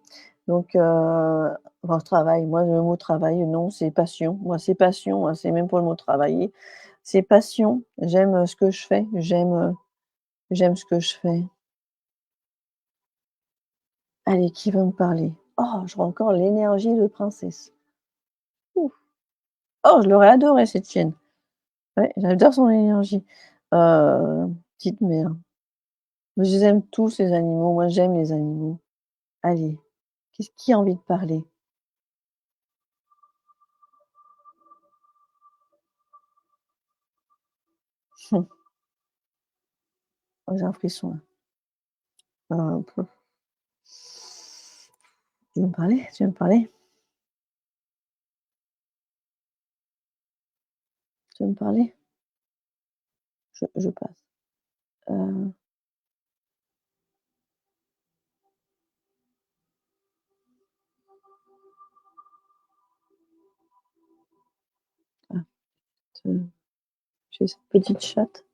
donc enfin je travaille, moi le mot travail, non, c'est passion. Moi, c'est passion, hein, c'est même pas le mot travailler, c'est passion. J'aime, ce que je fais, j'aime ce que je fais. Allez, qui veut me parler? Oh, j'aurais encore l'énergie de princesse. Ouf. Oh, je l'aurais adoré cette chienne. Ouais, j'adore son énergie. Petite mère. Mais je les aime tous les animaux, moi j'aime les animaux. Allez, qu'est-ce qui a envie de parler? Oh, j'ai un frisson là. Heu, Tu veux me parler? Tu veux me parler? Tu veux me parler? Je passe. Heu, ah, te j'ai cette petite chatte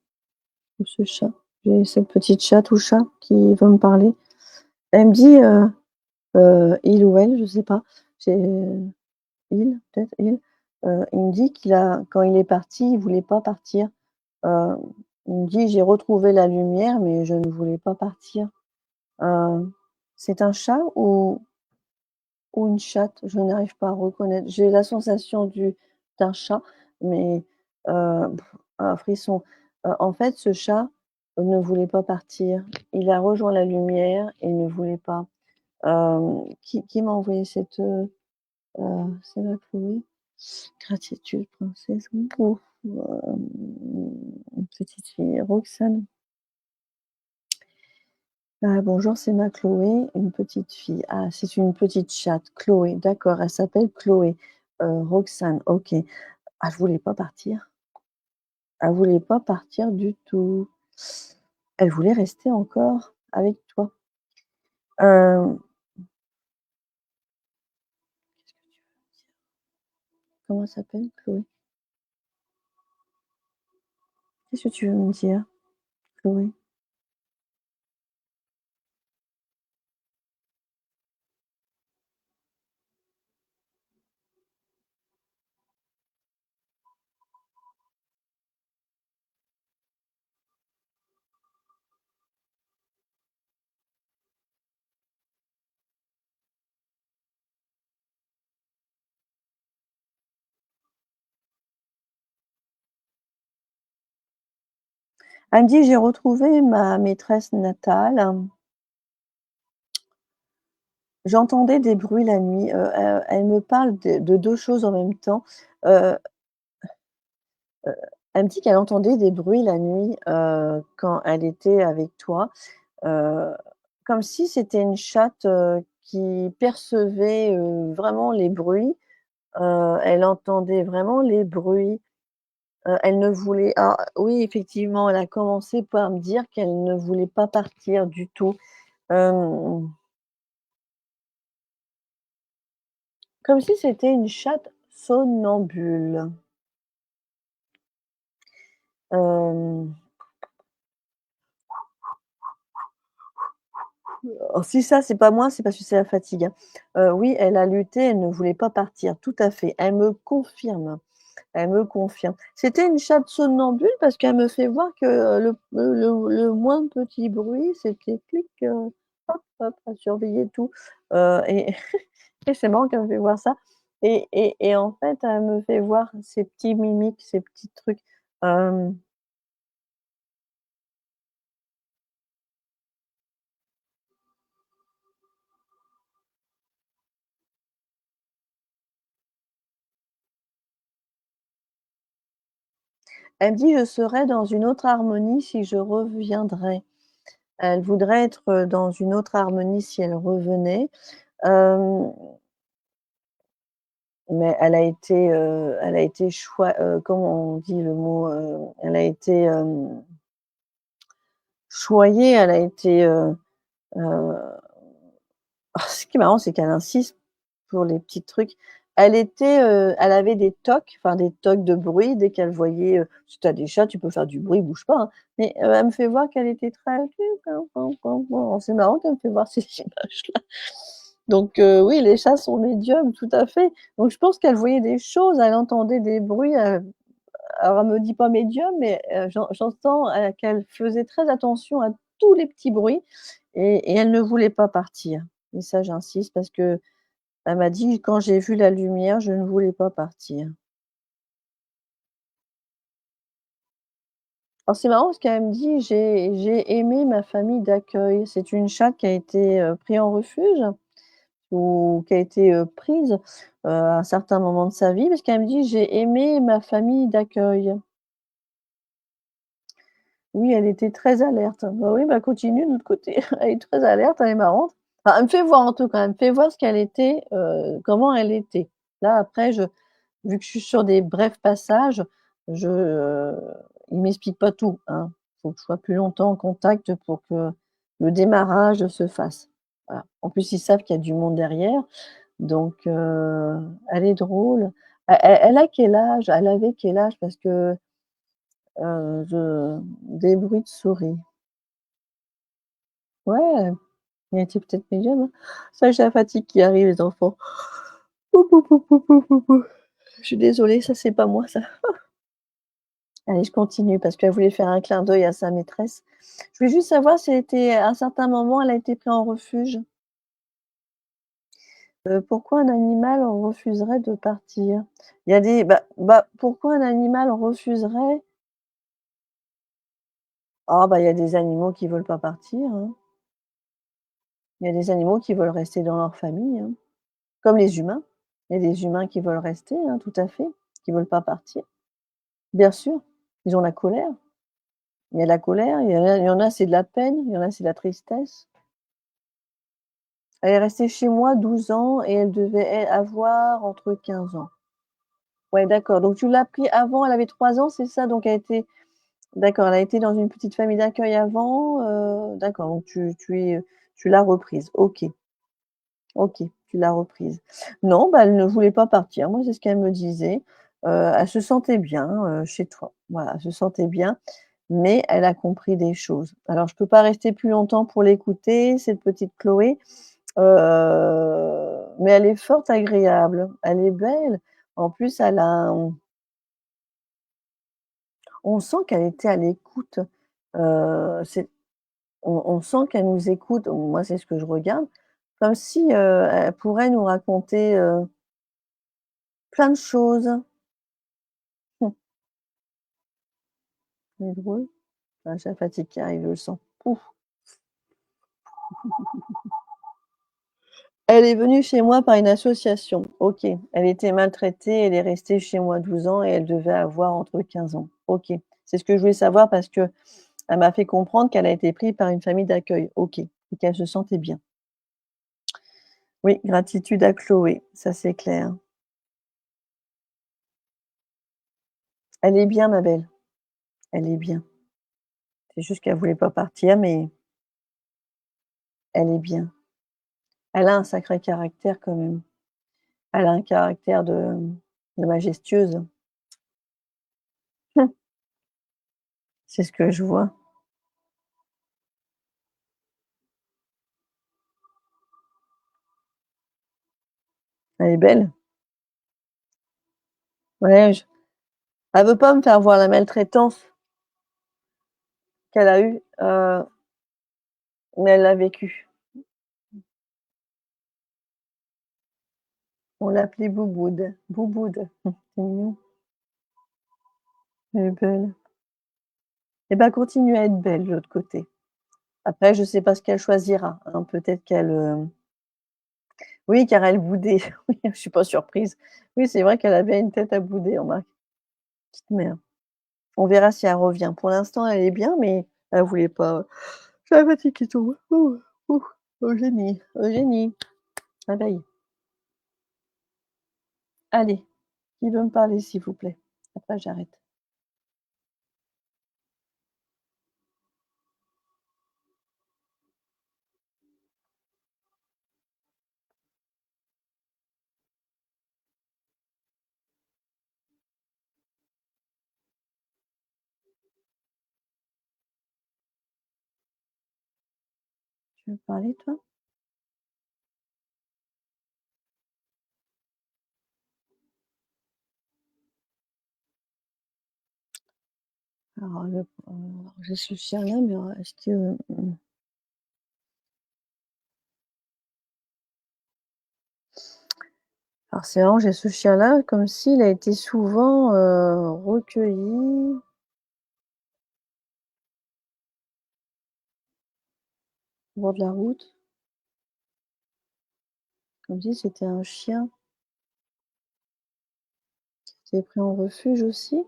ou ce chat. J'ai cette petite chatte ou chat qui veut me parler. Elle me dit, il ou elle, je sais pas. J'ai il, peut-être il, il me dit qu'il a quand il est parti, il voulait pas partir. Heu, il me dit: «J'ai retrouvé la lumière, mais je ne voulais pas partir». Heu, c'est un chat ou une chatte? Je n'arrive pas à reconnaître. J'ai la sensation d'un chat, mais heu, un frisson. En fait, ce chat ne voulait pas partir. Il a rejoint la lumière et ne voulait pas. Qui m'a envoyé c'est la Chloé. Gratitude princesse. Ouf, une petite fille. Roxane. Ah bonjour, c'est ma Chloé, une petite fille. Ah, c'est une petite chatte, Chloé, d'accord, elle s'appelle Chloé. Roxane, OK. Ah, elle voulait pas partir. Elle voulait pas partir du tout. Elle voulait rester encore avec toi. Hem, comment elle s'appelle Chloé? Qu'est-ce que tu veux me dire, Chloé? Elle me dit: «J'ai retrouvé ma maîtresse natale. J'entendais des bruits la nuit». Elle me parle de 2 choses en même temps. Heu Heu, elle me dit qu'elle entendait des bruits la nuit, quand elle était avec toi, heu, comme si c'était une chatte, qui percevait, vraiment les bruits. Elle entendait vraiment les bruits. Elle ne voulait oui, effectivement, elle a commencé par me dire qu'elle ne voulait pas partir du tout. Hem, comme si c'était une chatte somnambule. Hem Oh, si ça, c'est pas moi, c'est parce que c'est la fatigue, hein. Oui, elle a lutté, elle ne voulait pas partir, tout à fait. Elle me confirme, elle me confirme. C'était une chatte somnambule parce qu'elle me fait voir que, le moindre petit bruit, c'était clic, hop, hop, elle surveillait tout, et et c'est marrant qu'elle me fait voir ça et en fait, elle me fait voir ces petits mimiques, ces petits trucs. Hem, Elle me dit: «Je serais dans une autre harmonie si je reviendrais». Elle voudrait être, dans une autre harmonie si elle revenait, hem, mais elle a été comment on dit le mot? Elle a été, choyée, elle a été, heu ce qui est marrant, c'est qu'elle insiste pour les petits trucs. Elle avait des tocs, enfin des tocs de bruit dès qu'elle voyait, si tu as des chats, tu peux faire du bruit, bouge pas, hein, mais elle me fait voir qu'elle était très c'est marrant qu'elle me fait voir ces images-là. Donc oui, les chats sont médiums, tout à fait. Donc je pense qu'elle voyait des choses, elle entendait des bruits, alors elle me dit pas médium, mais j'entends, qu'elle faisait très attention à tous les petits bruits et elle ne voulait pas partir. et ça j'insiste parce qu'elle m'a dit: «Quand j'ai vu la lumière, je ne voulais pas partir». Alors c'est marrant parce qu'elle me dit: «J'ai aimé ma famille d'accueil». C'est une chatte qui a été, pris en refuge ou qui a été, prise, à un certain moment de sa vie parce qu'elle me dit: «J'ai aimé ma famille d'accueil». Oui, elle était très alerte. Bah oui, bah continue de l'autre côté. Elle est très alerte, elle est marrante. Enfin, elle me fait voir en tout cas, elle me fait voir ce qu'elle était, comment elle était. Là après vu que je suis sur des brefs passages, il m'explique pas tout, hein. Faut que je sois plus longtemps en contact pour que le démarrage se fasse. Voilà. En plus, ils savent qu'il y a du monde derrière, donc elle est drôle. Elle a quel âge? Elle avait quel âge? Parce que, je des bruits de souris. Ouais, il était peut-être médium, hein. Ça, j'ai la fatigue qui arrive, les enfants. Pou, pou, pou, pou, pou, pou, pou. Je suis désolée, ça, c'est pas moi, ça. Allez, je continue parce qu'elle voulait faire un clin d'œil à sa maîtresse. Je voulais juste savoir si elle était à un certain moment, elle a été prise en refuge. Pourquoi un animal refuserait de partir? Il y a des pourquoi un animal refuserait? Ah bah, il y a des animaux qui veulent pas partir, hein. Il y a des animaux qui veulent rester dans leur famille, hein, comme les humains. Il y a des humains qui veulent rester, hein, tout à fait, qui veulent pas partir. Bien sûr, ils ont la colère. Il y a la colère, il y en a c'est de la peine, il y en a c'est de la tristesse. Elle est restée chez moi 12 ans et elle devait avoir entre 15 ans. Ouais, d'accord, donc tu l'as pris avant, elle avait 3 ans, c'est ça? Donc d'accord, elle a été dans une petite famille d'accueil avant, d'accord, donc tu l'as reprise. OK, OK, tu l'as reprise. Non, bah, elle ne voulait pas partir. Moi, c'est ce qu'elle me disait. Elle se sentait bien, chez toi. Voilà, elle se sentait bien, mais elle a compris des choses. Alors je peux pas rester plus longtemps pour l'écouter, cette petite Chloé. Mais elle est fort agréable, elle est belle. En plus, elle a un on sent qu'elle était à l'écoute, c'est on sent qu'elle nous écoute. Moi, c'est ce que je regarde, comme si, elle pourrait nous raconter, plein de choses. C'est drôle. Ah, j'ai la fatigue qui arrive, je le sens. Ouf. Elle est venue chez moi par une association. OK. Elle était maltraitée, elle est restée chez moi 12 ans et elle devait avoir entre 15 ans. OK. C'est ce que je voulais savoir parce que elle m'a fait comprendre qu'elle a été prise par une famille d'accueil. OK, et qu'elle se sentait bien. Oui, gratitude à Chloé, ça c'est clair. Elle est bien ma belle, elle est bien. C'est juste qu'elle voulait pas partir, mais elle est bien. Elle a un sacré caractère quand même. Elle a un caractère de majestueuse. C'est ce que je vois. Elle est belle. Ouais, elle veut pas me faire voir la maltraitance qu'elle a eue, mais elle l'a vécue. On l'appelait Bouboude. Bouboude. C'est mignon. Elle est belle. Et bah, continue à être belle de l'autre côté. Après, je sais pas ce qu'elle choisira, hein, peut-être qu'elle, oui, car elle boudait. Oui, je suis pas surprise. Oui, c'est vrai qu'elle avait une tête à bouder, remarque. Petite mère. On verra si elle revient. Pour l'instant, elle est bien, mais elle voulait pas. J'ai la fatigue qui tombe. Ouh, ouh. Eugénie, Eugénie, réveille. Allez, qui veut me parler, s'il vous plaît? Après, j'arrête. Tu veux parler, toi? Alors, j'ai ce chien-là, mais est-ce que, Alors c'est marrant, j'ai ce chien-là comme s'il a été souvent, recueilli au bord de la route, comme si c'était un chien qui est pris en refuge aussi.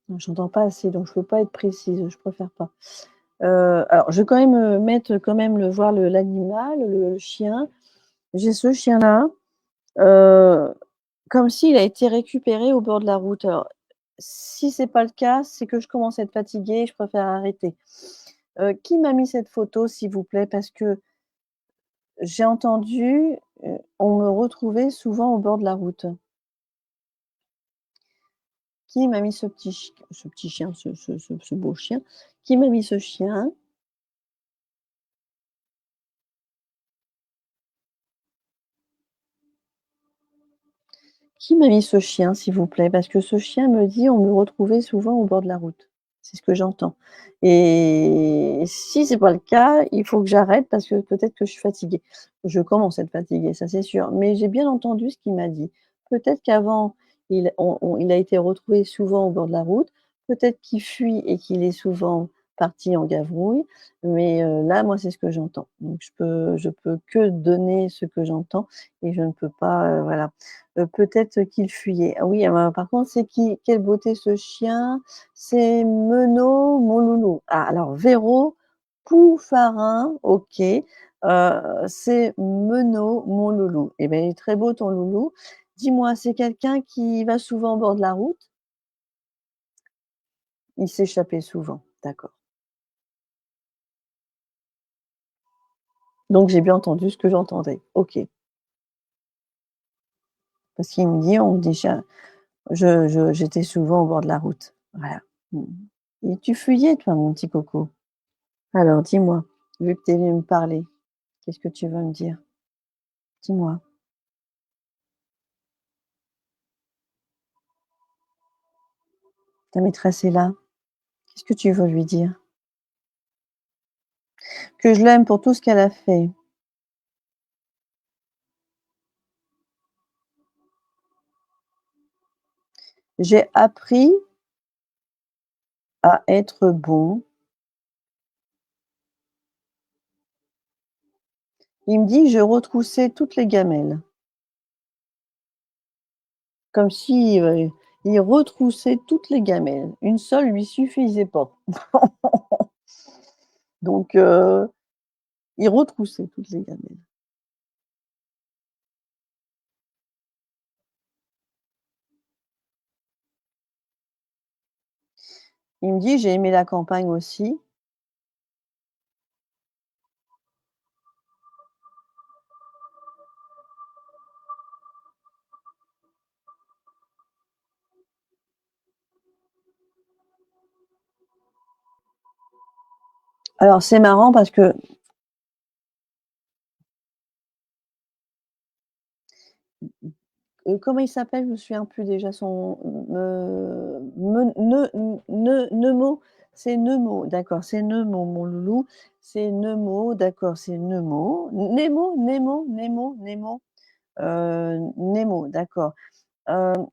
Non, j'entends pas assez, donc je peux pas être précise, je préfère pas. Alors je vais quand même, mettre quand même l'animal, le chien. J'ai ce chien-là, heu, comme s'il a été récupéré au bord de la route. Alors, si c'est pas le cas, c'est que je commence à être fatiguée, je préfère arrêter. Qui m'a mis cette photo s'il vous plaît? Parce que j'ai entendu, on me retrouvait souvent au bord de la route. Qui m'a mis ce petit chien, ce beau chien? Qui m'a mis ce chien? Qui m'a mis ce chien, s'il vous plaît? Parce que ce chien me dit: «On me retrouvait souvent au bord de la route». C'est ce que j'entends et si c'est pas le cas, il faut que j'arrête parce que peut-être que je suis fatiguée. Je commence à être fatiguée, ça c'est sûr, mais j'ai bien entendu ce qu'il m'a dit. Peut-être qu'avant, il a été retrouvé souvent au bord de la route, peut-être qu'il fuit et qu'il est souvent parti en gavrouille, mais là, moi, c'est ce que j'entends. Donc je peux que donner ce que j'entends et je ne peux pas, voilà. Peut-être qu'il fuyait. Ah oui, par contre, c'est qui? Quelle beauté ce chien! C'est Menot, mon loulou. Ah alors Véro Pouffarin, OK, c'est Menot, mon loulou. Eh beh, il est très beau ton loulou. Dis-moi, c'est quelqu'un qui va souvent au bord de la route? Il s'échappait souvent, d'accord. Donc j'ai bien entendu ce que j'entendais. OK. Parce qu'il me dit: «On déjà j'étais souvent au bord de la route». Voilà. Mmh. Et tu fuyais toi, mon petit coco? Alors dis-moi, vu que tu es venu me parler, qu'est-ce que tu veux me dire? Dis-moi. Ta maîtresse est là, qu'est-ce que tu veux lui dire? Que je l'aime pour tout ce qu'elle a fait. J'ai appris à être bon. Il me dit: «Je retroussais toutes les gamelles». Comme si, il retroussait toutes les gamelles. Une seule lui suffisait pas. Donc il retroussait toutes les gamelles. Il me dit: «J'ai aimé la campagne aussi». Alors c'est marrant parce que comment il s'appelle? Je me souviens plus déjà son Nemo, c'est Nemo, d'accord, c'est Nemo, mon loulou, c'est Nemo, d'accord, c'est Nemo. Nemo, d'accord.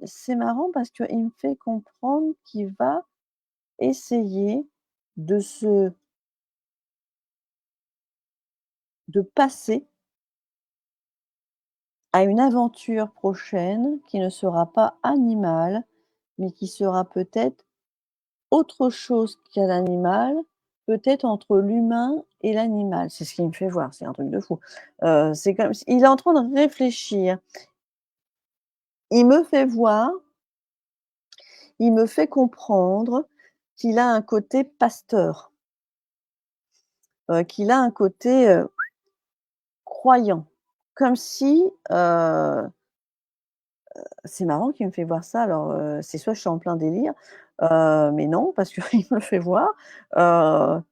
C'est marrant parce qu'il me fait comprendre qu'il va essayer de se de passer à une aventure prochaine qui ne sera pas animale, mais qui sera peut-être autre chose qu'un animal, peut-être entre l'humain et l'animal. C'est ce qu'il me fait voir, c'est un truc de fou. C'est comme s il est en train de réfléchir. Il me fait voir, il me fait comprendre qu'il a un côté pasteur, qu'il a un côté, croyant. Comme si, c'est marrant qu'il me fait voir ça alors, c'est soit je suis en plein délire, mais non parce qu'il me le fait voir, heu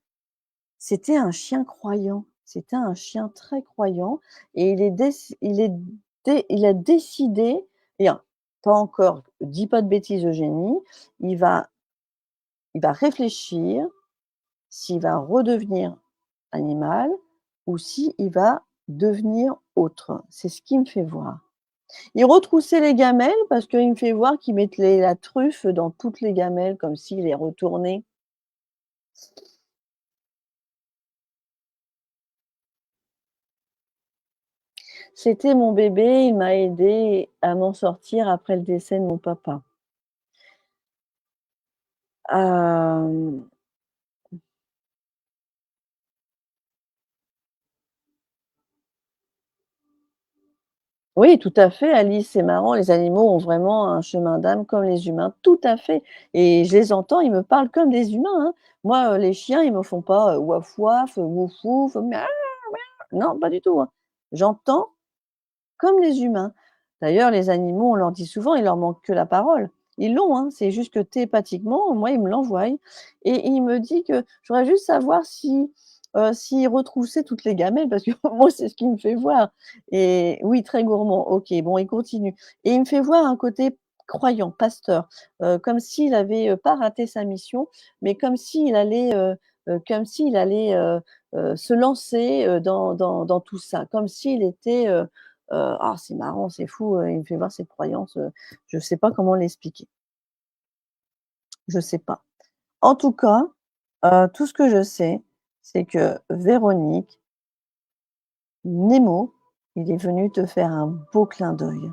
c'était un chien croyant, c'était un chien très croyant et il a décidé et pas encore, dis pas de bêtises Eugénie, il va il va réfléchir s'il va redevenir animal ou si il va devenir autre. C'est ce qu'il me fait voir. Il retroussait les gamelles parce qu'il me fait voir qu'il mettait la truffe dans toutes les gamelles comme s'il les retournait. C'était mon bébé, il m'a aidé à m'en sortir après le décès de mon papa. Hem, oui, tout à fait, Alice, c'est marrant, les animaux ont vraiment un chemin d'âme comme les humains, tout à fait, et je les entends, ils me parlent comme des humains, hein. Moi, les chiens, ils me font pas, «waf waf», «wouf wouf», «miaou», non, pas du tout, hein. J'entends comme les humains. D'ailleurs, les animaux, on leur dit souvent, il leur manque que la parole. Ils l'ont, hein, c'est juste que télépathiquement, moi, ils me l'envoient et il me dit que je voudrais juste savoir si, s'il retroussait toutes les gamelles parce que moi, c'est ce qu'il me fait voir et oui, très gourmand, OK, bon, il continue et il me fait voir un côté croyant, pasteur, comme s'il avait, pas raté sa mission, mais comme s'il allait, se lancer, dans tout ça, comme s'il était, ah c'est marrant, c'est fou, il me fait voir cette croyance, je sais pas comment l'expliquer. Je sais pas. En tout cas, tout ce que je sais, c'est que Véronique, Nemo, il est venu te faire un beau clin d'œil.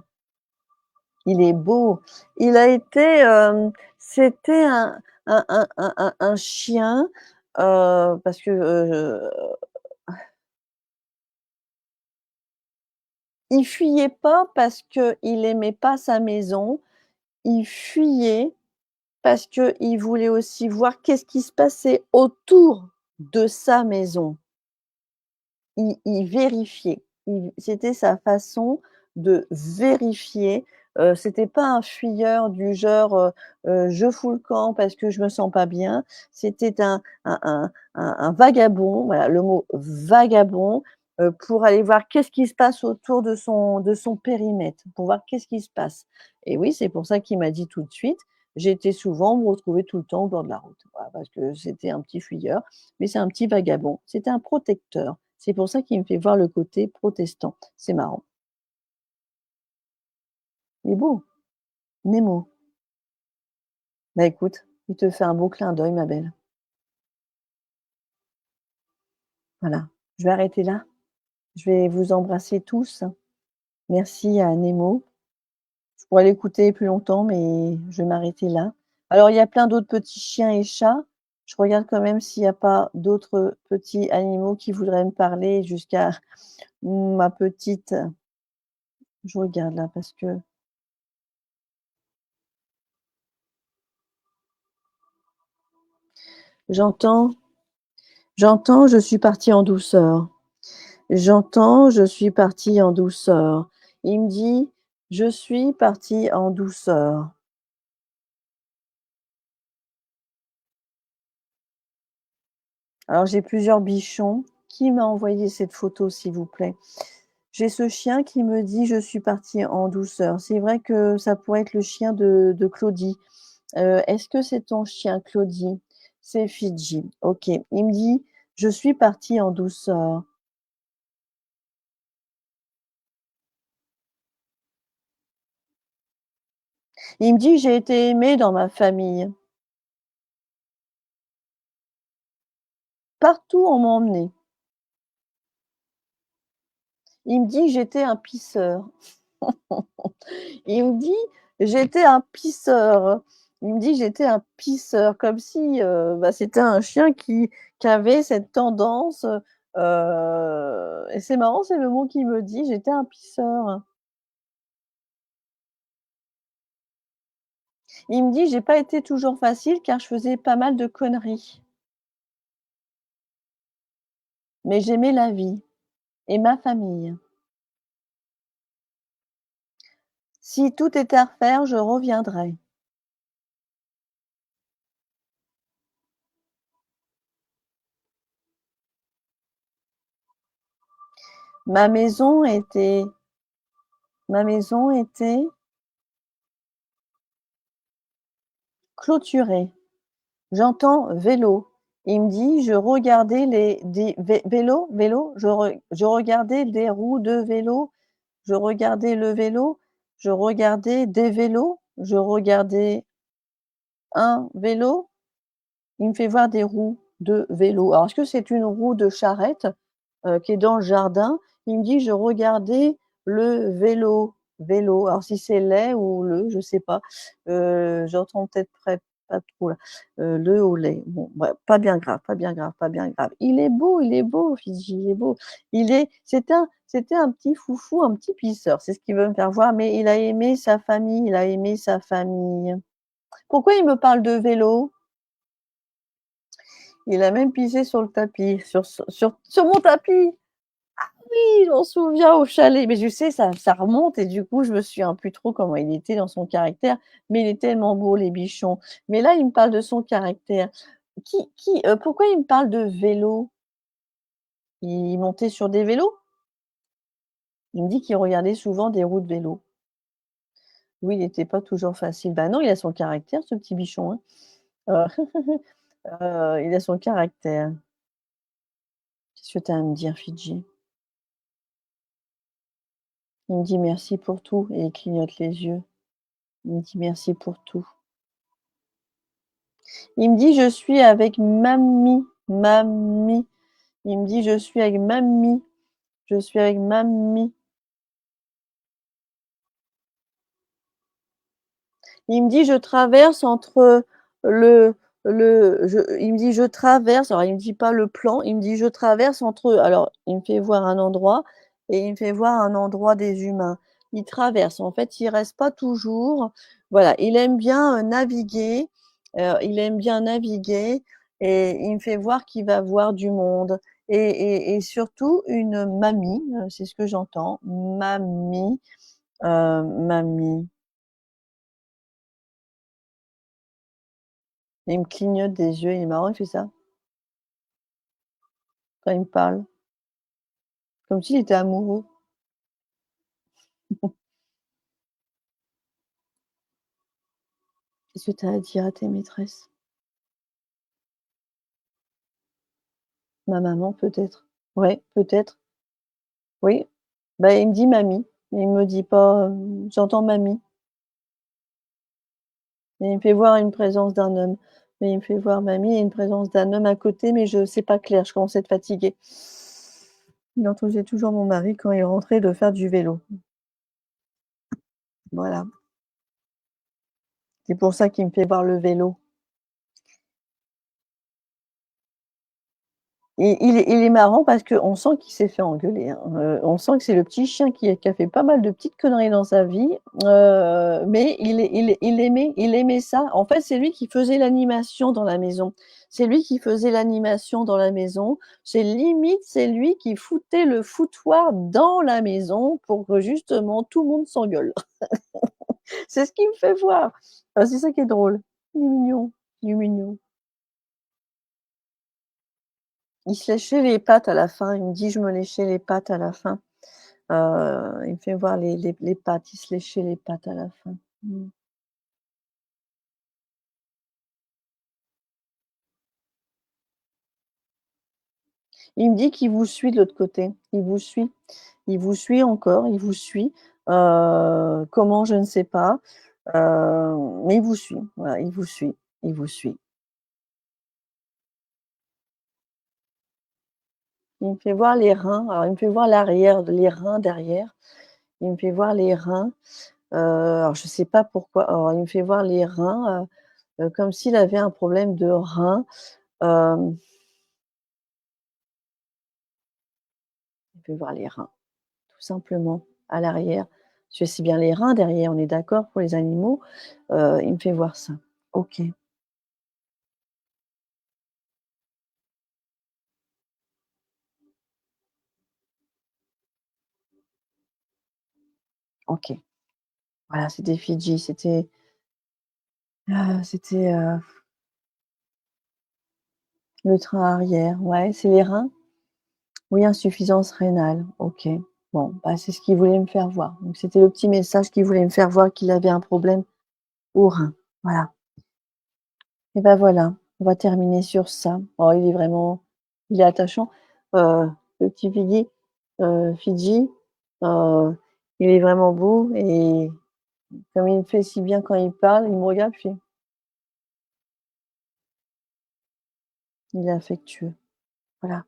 Il est beau. Il a été, c'était un chien, parce que, il fuyait pas parce qu'il aimait pas sa maison, il fuyait parce qu'il voulait aussi voir qu'est-ce qui se passait autour de sa maison. Il vérifiait. Il C'était sa façon de vérifier, c'était pas un fuyeur du genre, «Je fous le camp parce que je me sens pas bien». C'était un vagabond, voilà le mot vagabond, pour aller voir qu'est-ce qui se passe autour de son périmètre, pour voir qu'est-ce qui se passe et oui, c'est pour ça qu'il m'a dit tout de suite: «J'étais souvent me retrouver tout le temps au bord de la route». Voilà, parce que c'était un petit fuyeur, mais c'est un petit vagabond. C'était un protecteur. C'est pour ça qu'il me fait voir le côté protestant. C'est marrant. Il est beau, Nemo. Bah, écoute, il te fait un beau clin d'œil, ma belle. Voilà. Je vais arrêter là. Je vais vous embrasser tous. Merci à Nemo. Je pourrais l'écouter plus longtemps, mais je vais m'arrêter là. Alors, il y a plein d'autres petits chiens et chats. Je regarde quand même s'il n'y a pas d'autres petits animaux qui voudraient me parler jusqu'à ma petite. Je regarde là parce que j'entends, j'entends, je suis partie en douceur. J'entends, je suis partie en douceur. Il me dit: «Je suis partie en douceur». Alors j'ai plusieurs bichons. Qui m'a envoyé cette photo, s'il vous plaît? J'ai ce chien qui me dit: «Je suis parti en douceur». C'est vrai que ça pourrait être le chien de Claudie. Est-ce que c'est ton chien, Claudie? C'est Fidji. OK. Il me dit: «Je suis parti en douceur». Il me dit: «J'ai été aimé dans ma famille. Partout on m'a emmené». Il me dit: «J'étais un pisseur». Il me dit: «J'étais un pisseur». Il me dit: «J'étais un pisseur», comme si, bah, c'était un chien qui avait cette tendance, et c'est marrant, c'est le mot qu'il me dit: «J'étais un pisseur». Il me dit: «J'ai pas été toujours facile car je faisais pas mal de conneries, mais j'aimais la vie et ma famille. Si tout était à refaire, je reviendrais». Ma maison était ma maison était clôturée. J'entends vélo Il me dit: «Je regardais les des vélos, je regardais des roues de vélo, je regardais le vélo, je regardais des vélos, je regardais un vélo». Il me fait voir des roues de vélo. Alors est-ce que c'est une roue de charrette, qui est dans le jardin? Il me dit: «Je regardais le vélo». Alors si c'est les ou le, je sais pas, j'entends peut-être près pas trop là, le ou les. Bon, bref, pas bien grave, pas bien grave, pas bien grave. Il est beau Fidji, il est beau. C'était un petit foufou, un petit pisseur, c'est ce qu'il veut me faire voir, mais il a aimé sa famille, il a aimé sa famille. Pourquoi il me parle de vélo? Il a même pissé sur le tapis, sur mon tapis! Oui, je m'en souviens au chalet, mais je sais ça remonte et du coup, je me souviens plus trop comment il était dans son caractère, mais il est tellement beau les bichons. Mais là, il me parle de son caractère. Pourquoi il me parle de vélo? Il montait sur des vélos? Il me dit qu'il regardait souvent des roues de vélo. Oui, il était pas toujours facile. Bah non, il a son caractère ce petit bichon, hein. Il a son caractère. Qu'est-ce que tu as à me dire, Fidji? Il me dit: «Merci pour tout» et il clignote les yeux. Il me dit: «Merci pour tout». Il me dit: «Je suis avec mamie, mamie». Il me dit: «Je suis avec mamie, je suis avec mamie». Il me dit: «Je traverse entre le il me dit: «Je traverse», alors il me dit pas le plan, il me dit: «Je traverse entre», alors il me fait voir un endroit et il me fait voir un endroit des humains. Il traverse, en fait, il reste pas toujours. Voilà, il aime bien, naviguer, il aime bien naviguer et il me fait voir qu'il va voir du monde et surtout une mamie, c'est ce que j'entends, mamie, mamie. Il me clignote des yeux, il est marrant, il fait ça, quand il me parle, comme s'il était amoureux. «Qu'est-ce que tu as à dire à tes maîtresses?» «Ma maman peut-être». Ouais, peut-être, oui. Bah, il me dit: «Mamie», il me dit pas, j'entends «mamie» et il me fait voir une présence d'un homme. Mais il me fait voir «mamie» et une présence d'un homme à côté, mais je c'est pas clair, je commence à être fatiguée. Il entendait toujours mon mari quand il rentrait de faire du vélo. Voilà, c'est pour ça qu'il me fait voir le vélo. Et il est marrant parce qu'on sent qu'il s'est fait engueuler, hein, on sent que c'est le petit chien qui a fait pas mal de petites conneries dans sa vie, mais il aimait ça. En fait, c'est lui qui faisait l'animation dans la maison. C'est lui qui faisait l'animation dans la maison. C'est limite, c'est lui qui foutait le foutoir dans la maison pour que justement tout le monde s'engueule. C'est ce qu'il me fait voir. C'est ça qui est drôle. Il est mignon, il est mignon. Il se léchait les pattes à la fin, il me dit: «Je me léchais les pattes à la fin». Il me fait voir les pattes, il se léchait les pattes à la fin. Mmh. Il me dit qu'il vous suit de l'autre côté. Il vous suit. Il vous suit encore, il vous suit. Comment, je ne sais pas, mais il vous suit. Voilà, il vous suit, il vous suit. Il me fait voir les reins, alors il me fait voir l'arrière, les reins derrière. Il me fait voir les reins, alors je sais pas pourquoi. Alors il me fait voir les reins, comme s'il avait un problème de reins. Hem, il me fait voir les reins, tout simplement, à l'arrière. Parce que c'est bien les reins derrière, on est d'accord pour les animaux? Il me fait voir ça. OK, OK. Voilà, c'était Fidji, c'était le train arrière. Ouais, c'est les reins? Oui, insuffisance rénale. OK. Bon, bah, c'est ce qu'il voulait me faire voir. Donc c'était le petit message qu'il voulait me faire voir qu'il avait un problème aux reins. Voilà et bah, voilà. On va terminer sur ça. Oh, il est attachant, le petit Fidji, heu, il est vraiment beau et comme il me fait si bien quand il parle, il me regarde, puis il est affectueux. Voilà.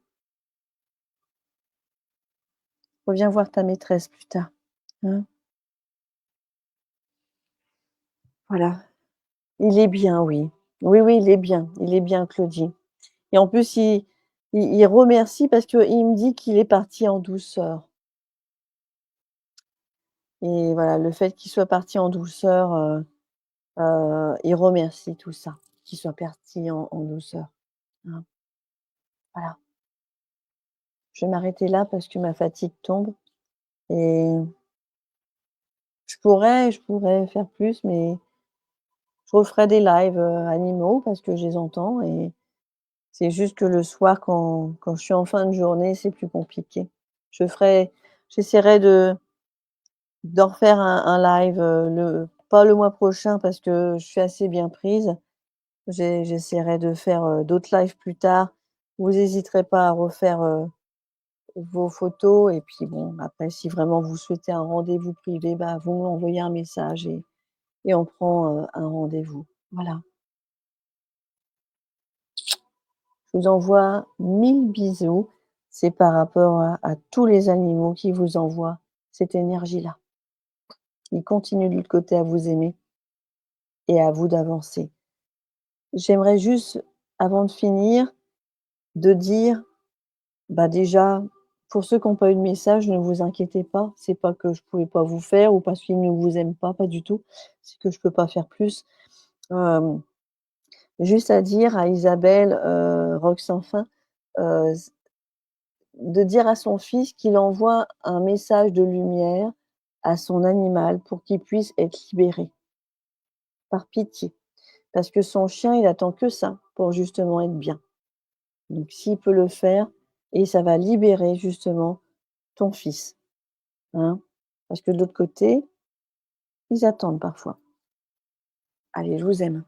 Reviens voir ta maîtresse plus tard, hein. Voilà. Il est bien, oui. Oui, oui, il est bien Claudie et en plus il remercie parce qu'il me dit qu'il est parti en douceur et voilà, le fait qu'il soit parti en douceur, il remercie tout ça, qu'il soit parti en douceur, hein. Voilà. Je vais m'arrêter là parce que ma fatigue tombe et je pourrais faire plus, mais je referai des lives, animaux parce que je les entends et c'est juste que le soir quand je suis en fin de journée, c'est plus compliqué. Je ferai J'essaierai d'en refaire un live, pas le mois prochain parce que je suis assez bien prise. J'essaierai de faire, d'autres lives plus tard. Vous hésiterez pas à refaire, vos photos et puis bon, après si vraiment vous souhaitez un rendez-vous privé, bah, vous m'envoyez un message et on prend, un rendez-vous. Voilà. Je vous envoie 1000 bisous. C'est par rapport à tous les animaux qui vous envoient cette énergie-là. Ils continuent de l'autre côté à vous aimer et à vous d'avancer. J'aimerais juste, avant de finir, de dire, bah, déjà, pour ceux qui ont pas eu de message, ne vous inquiétez pas. C'est pas que je pouvais pas vous faire ou parce qu'ils ne vous aiment pas du tout. C'est que je peux pas faire plus. Hem, Juste à dire à Isabelle, Rox Enfin, s de dire à son fils qu'il envoie un message de lumière à son animal pour qu'il puisse être libéré, par pitié. Parce que son chien, il attend que ça pour justement être bien. Donc s'il peut le faire et ça va libérer justement ton fils, hein. Parce que de l'autre côté, ils attendent parfois. Allez, je vous aime.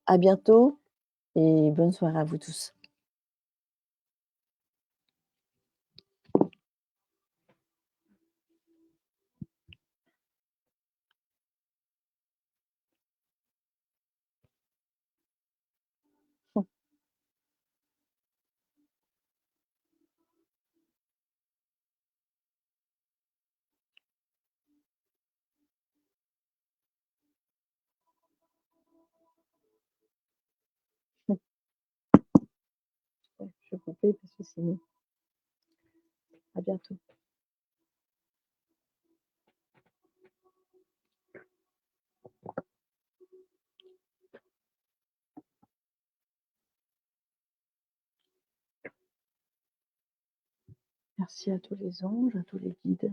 À bientôt et bonne soirée à vous tous. Je vais couper parce que sinon à bientôt. Merci à tous les anges, à tous les guides.